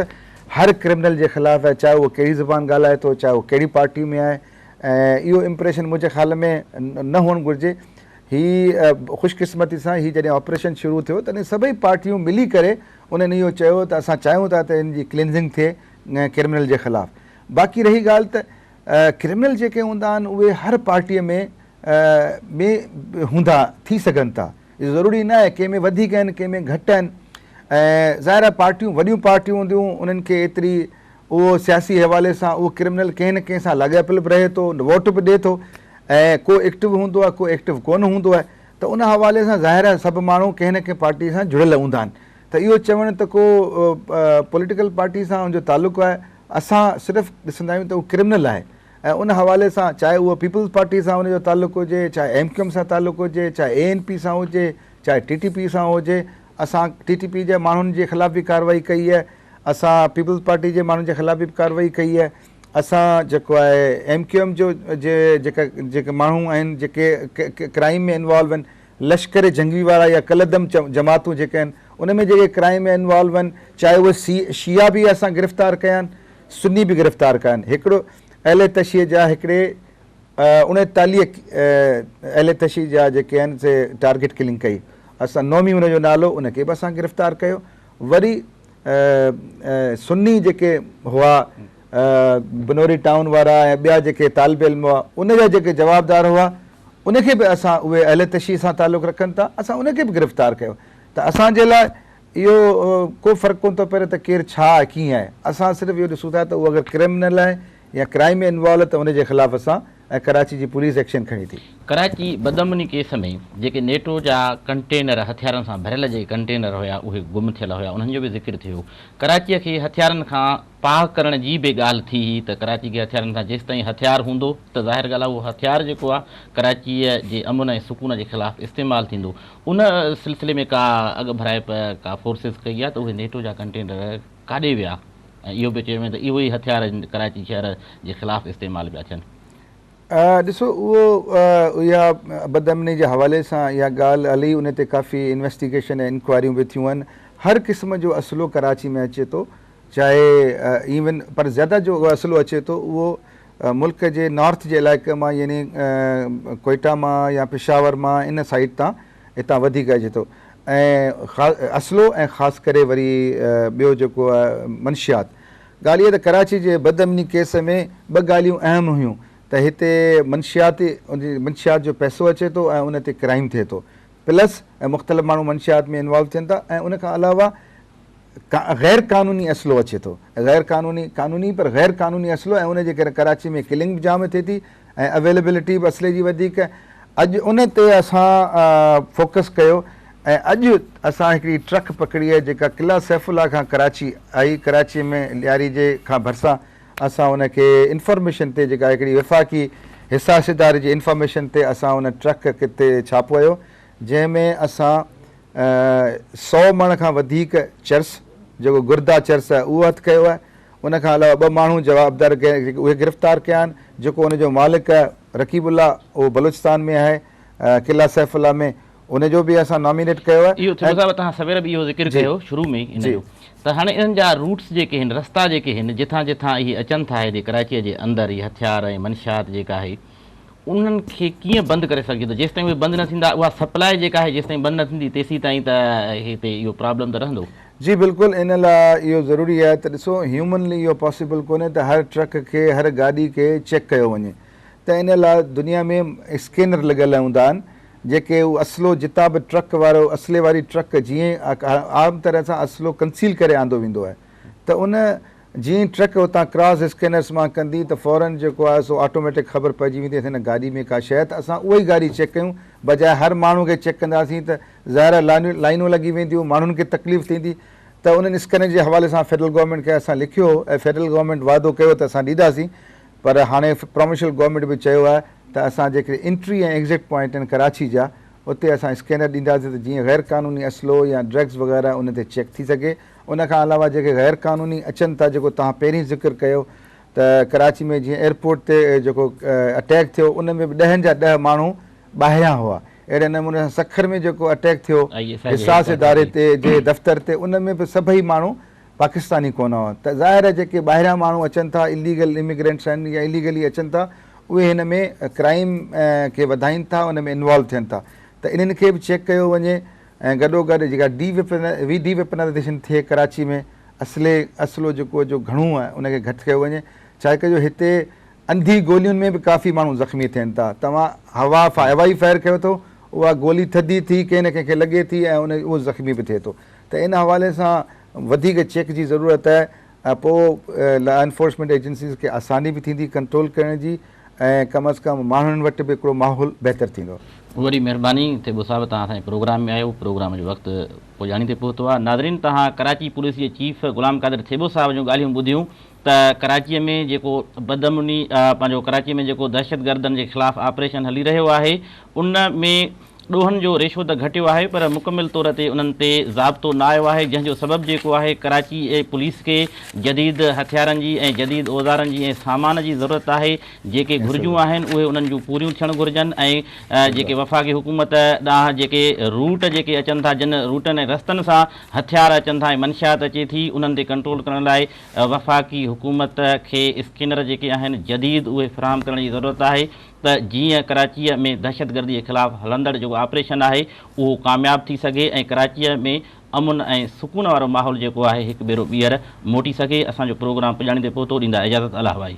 हर क्रिमिनल जे ख़िलाफ़ु आहे, चाहे उहो कहिड़ी ज़बान ॻाल्हाए थो, चाहे उहो कहिड़ी पार्टी में आहे। ऐं इहो इम्प्रेशन मुंहिंजे ख़्याल में न हुअणु घुरिजे। हीअ ख़ुशकिस्मती सां हीअ जॾहिं ऑपरेशन शुरू थियो तॾहिं सभई पार्टियूं मिली करे उन्हनि इहो चयो त असां चाहियूं था त इन जी क्लिनज़िंग थिए क्रिमिनल जे ख़िलाफ़ु। बाक़ी रही ॻाल्हि त क्रिमिनल जेके हूंदा आहिनि उहे हर पार्टीअ में हूंदा थी सघनि था। इहो ज़रूरी न आहे कंहिंमें वधीक आहिनि, कंहिंमें घटि आहिनि। ऐं ज़ाहिर पार्टियूं, वॾियूं पार्टियूं हूंदियूं, उन्हनि खे एतिरी उहो सियासी हवाले सां उहो क्रिमिनल कंहिं न कंहिं सां लाॻापियलु बि रहे थो, वोट बि ॾिए थो, ऐं को एक्टिव हूंदो आहे, को एक्टिव कोन हूंदो आहे। त उन हवाले सां ज़ाहिर आहे सभु माण्हू कंहिं न कंहिं पार्टी सां जुड़ियल हूंदा आहिनि। त इहो चवणु त को पॉलिटिकल पार्टी सां हुनजो तालुक़ु आहे, असां सिर्फ़ु ॾिसंदा आहियूं त उहो क्रिमिनल आहे। ऐं उन हवाले सां चाहे उहो पीपल्स पार्टी सां हुनजो तालुक़ु हुजे, चाहे MQM सां तालुक़ु हुजे, चाहे ANP सां हुजे, चाहे TTP सां हुजे। असां TTP जे माण्हुनि जे ख़िलाफ़ बि कार्रवाई कई आहे, असां पीपल्स पार्टी जे माण्हुनि जे ख़िलाफ़ बि कार्रवाई कई आहे। असां जेको आहे MQM जो जेके माण्हू आहिनि जेके क्राइम में इन्वॉल्व आहिनि, लश्कर जंगी वारा या कलदम जमातूं जेके आहिनि उन में जेके क्राइम में इन्वॉल्व आहिनि, चाहे उहे शिया बि असां गिरफ़्तार कया आहिनि, सुन्नी बि गिरफ़्तार कया आहिनि। हिकिड़ो अहले तशीअ जा हिकिड़े 39 अहले तशी जा जेके आहिनि से टारगेट किलिंग कई, असां नौमी हुनजो नालो उनखे बि असां गिरफ़्तार कयो। वरी सुन्नी जेके हुआ बनोरी टाउन वारा ऐं ॿिया जेके तालिब इल्म हुआ उनजा जेके जवाबदार हुआ उनखे बि असां उहे अहले तशी सां तालुक़ु रखनि था, असां उनखे बि गिरफ़्तार कयो। त असांजे लाइ इहो को फ़र्क़ु कोन थो पए त केरु छा आहे कीअं आहे। असां सिर्फ़ु इहो ॾिसूं था त उहो अगरि क्रिमिनल आहे या क्राइम में इन्वॉल्व त उनजे ख़िलाफ़ु असां ऐं कराची जी पुलिस एक्शन खणी थी। कराची बदमनी केस में जेके नेटो जा कंटेनर हथियारनि सां भरियल जेके कंटेनर हुया उहे गुम थियल हुया, उन्हनि जो बि ज़िक्र थियो। कराचीअ खे हथियारनि खां पाक करण जी बि ॻाल्हि थी त कराची खे हथियारनि सां जेसि ताईं हथियार हूंदो त ज़ाहिर ॻाल्हि आहे उहो हथियार जेको आहे कराचीअ जे अमुन ऐं सुकून जे ख़िलाफ़ु इस्तेमालु थींदो। उन सिलसिले में का अॻु भराइप का फोर्सिस कई आहे त उहे नेटो जा कंटेनर काॾे विया, ऐं इहो बि चयो वञे त इहो ई हथियार कराची शहर जे ख़िलाफ़ु इस्तेमालु पिया थियनि। ॾिसो उहो इहा बदअमनी जे हवाले सां इहा ॻाल्हि हली, उन ते काफ़ी इन्वेस्टिगेशन ऐं इंक्वायरियूं बि थियूं आहिनि। हर क़िस्म जो असलो कराची में अचे थो, चाहे इवन पर ज़्यादा जो असलो अचे थो उहो मुल्क जे नॉर्थ जे इलाइक़े मां, यानी कोयटा मां या पेशावर मां, इन साइड तां हितां वधीक अचे थो। ऐं असलो ऐं ख़ासि करे वरी ॿियो जेको आहे मंशियात। ॻाल्हि इहा त कराची जे बदअमनी केस में ॿ ॻाल्हियूं अहम हुयूं त हिते मंशियात जो पैसो अचे थो ऐं उन ते क्राइम थिए थो, प्लस ऐं मुख़्तलिफ़ माण्हू मंशियात में इन्वॉल्व थियनि था, ऐं उन खां अलावा गैर क़ानूनी असलो अचे थो, कानूनी पर गैर क़ानूनी असलो, ऐं उनजे करे कराची में किलिंग बि जाम थिए थी ऐं अवेलेबिलिटी बि असले जी वधीक। अॼु उन ते असां फोकस कयो ऐं अॼु असां हिकिड़ी ट्रक पकड़ी आहे जेका क़िला सैफुल्ला खां कराची आई। कराची में लियारी जे खां भरिसां असां उनखे इंफॉर्मेशन ते, जेका हिकिड़ी वफ़ाक़ी हिसासिदार जी इंफॉर्मेशन ते असां उन ट्रक किते छापो हुयो, जंहिंमें असां 100 मण खां वधीक चर्स, जेको गुर्दा चर्स आहे, उहो हथु कयो आहे। उन खां अलावा 2 माण्हू जवाबदार उहे गिरफ़्तार कया आहिनि। जेको उनजो मालिक आहे रकीबुल्ला, उहो बलूचिस्तान में आहे, क़िला सैफुल्ला में, उनजो बि असां नॉमिनेट कयो आहे। इहो तव्हां सवेर बि इहो ज़िक्र कयो शुरू में इन जो, त हाणे इन्हनि जा रूट्स जेके आहिनि, रस्ता जेके आहिनि, जिथां जिथां इहे अचनि था हेॾे कराचीअ जे अंदरि, इहे हथियार ऐं मंशियात जेका आहे, उन्हनि खे कीअं बंदि करे सघिजे थो? जेसिताईं उहे बंदि न थींदा, उहा सप्लाई जेका आहे जेसिताईं बंदि न थींदी, तेसीं ताईं त हिते इहो प्रॉब्लम त रहंदो। जी बिल्कुलु, इन लाइ इहो ज़रूरी आहे त ॾिसो, ह्यूमनली इहो पॉसिबल कोन्हे त हर ट्रक खे, हर गाॾी खे चेक कयो वञे, त इन लाइ दुनिया में स्कैनर लॻल हूंदा आहिनि, जेके उहो असलो जितां बि ट्रक वारो, असले वारी ट्रक जीअं आम तरह सां असलो कंसील करे आंदो वेंदो आहे, त उन जीअं ट्रक उतां क्रॉस स्कैनर्स मां कंदी त फ़ौरन जेको आहे सो ऑटोमेटिक ख़बर पइजी वेंदी हिन गाॾी में का शइ, त असां उहा ई गाॾी चेक कयूं, बजाए हर माण्हू खे चेक कंदासीं त ज़ाहिर लाइनूं लॻी वेंदियूं, माण्हुनि खे तकलीफ़ थींदी। त उन्हनि स्कैनर जे हवाले सां फेडरल गवर्नमेंट खे असां लिखियो ऐं फेडरल गवर्नमेंट वाइदो कयो त असां ॾींदासीं, पर हाणे प्रोविंशियल गवर्नमेंट बि चयो आहे त असां जेके एंट्री ऐं एग्ज़िट पॉइंट आहिनि कराची जा, उते असां स्कैनर ॾींदासीं त जीअं गैर क़ानूनी असलो या ड्रग्स वग़ैरह उन ते चेक थी सघे। उन खां अलावा जेके गैर क़ानूनी अचनि था, जेको तव्हां पहिरीं ज़िक्र कयो त कराची में जीअं एयरपोर्ट ते जेको अटैक थियो, उन में बि 10 जा 10 माण्हू ॿाहिरियां हुआ। अहिड़े नमूने सां सखर में जेको अटैक थियो हिसास इदारे ते जे दफ़्तर ते, उन में बि सभई माण्हू पाकिस्तानी कोन हुआ। त ज़ाहिर आहे जेके ॿाहिरियां माण्हू अचनि था, इलीगल इमिग्रेंट्स आहिनि या इलीगली अचनि था, उहे हिन में क्राइम खे वधाइनि था, उन में इन्वॉल्व थियनि था। त इन्हनि खे बि चेक कयो वञे ऐं गॾोगॾु जेका डीवेपनाइज़ेशन थिए कराची में, असलो जेको जो घणो आहे उनखे घटि कयो वञे। छा कयो, हिते अंधी गोलियुनि में बि काफ़ी माण्हू ज़ख़्मी थियनि था। तव्हां हवाई फायर कयो थो, उहा गोली थधी थी कंहिं न कंहिंखे लॻे थी ऐं उहो ज़ख़्मी बि थिए थो। त इन हवाले सां वधीक चेक जी ज़रूरत आहे, पोइ लॉ एनफोर्समेंट एजेंसीज़ खे आसानी बि थींदी कंट्रोल करण जी, ऐं कम अज़ कम माण्हुनि वटि बि हिकिड़ो माहौल बहितरु थींदो। वॾी महिरबानी थिए साहिबु, तव्हां असांजे प्रोग्राम में आयो, प्रोग्राम जो वक़्तु पुॼाणी ते पहुतो आहे। नाज़रीन, तव्हां कराची पुलिस जे चीफ ग़ुलाम क़ादिर थेबो साहिब जूं ॻाल्हियूं ॿुधियूं त कराचीअ में जेको बदअमनी पंहिंजो कराचीअ में जेको दहशतगर्दनि जे ख़िलाफ़ु ऑपरेशन हली रहियो आहे, उन में ॾोहनि जो रेशो त घटियो आहे, पर मुकमिल तौर ते उन्हनि ते ज़ाब्तो न आयो आहे, जंहिंजो सबबु जेको आहे कराची ऐं पुलिस खे जदीद हथियारनि जी ऐं जदीद औज़ारनि जी ऐं सामान जी ज़रूरत आहे। जेके घुरिजूं आहिनि उहे उन्हनि जूं पूरियूं थियणु घुरिजनि, ऐं जेके वफ़ाक़ी हुकूमत ॾांहुं जेके रूट जेके अचनि था, जिन रूटनि ऐं रस्तनि सां हथियार अचनि था ऐं मंशियात अचे थी, उन्हनि ते कंट्रोल करण लाइ वफ़ाक़ी हुकूमत खे स्कैनर जेके आहिनि जदीद उहे फ़राहम करण जी ज़रूरत आहे, त जीअं कराचीअ में दहशतगर्दी जे ख़िलाफ़ु हलंदड़ जेको ऑपरेशन आहे उहो कामयाबु थी सघे ऐं कराचीअ में अमुन ऐं सुकून वारो माहौल जेको आहे हिकु भेरो ॿीहर मोटी सघे। असांजो प्रोग्राम पुॼाणी ते पहुतो, ॾींदा इजाज़त, अल्लाह भाई।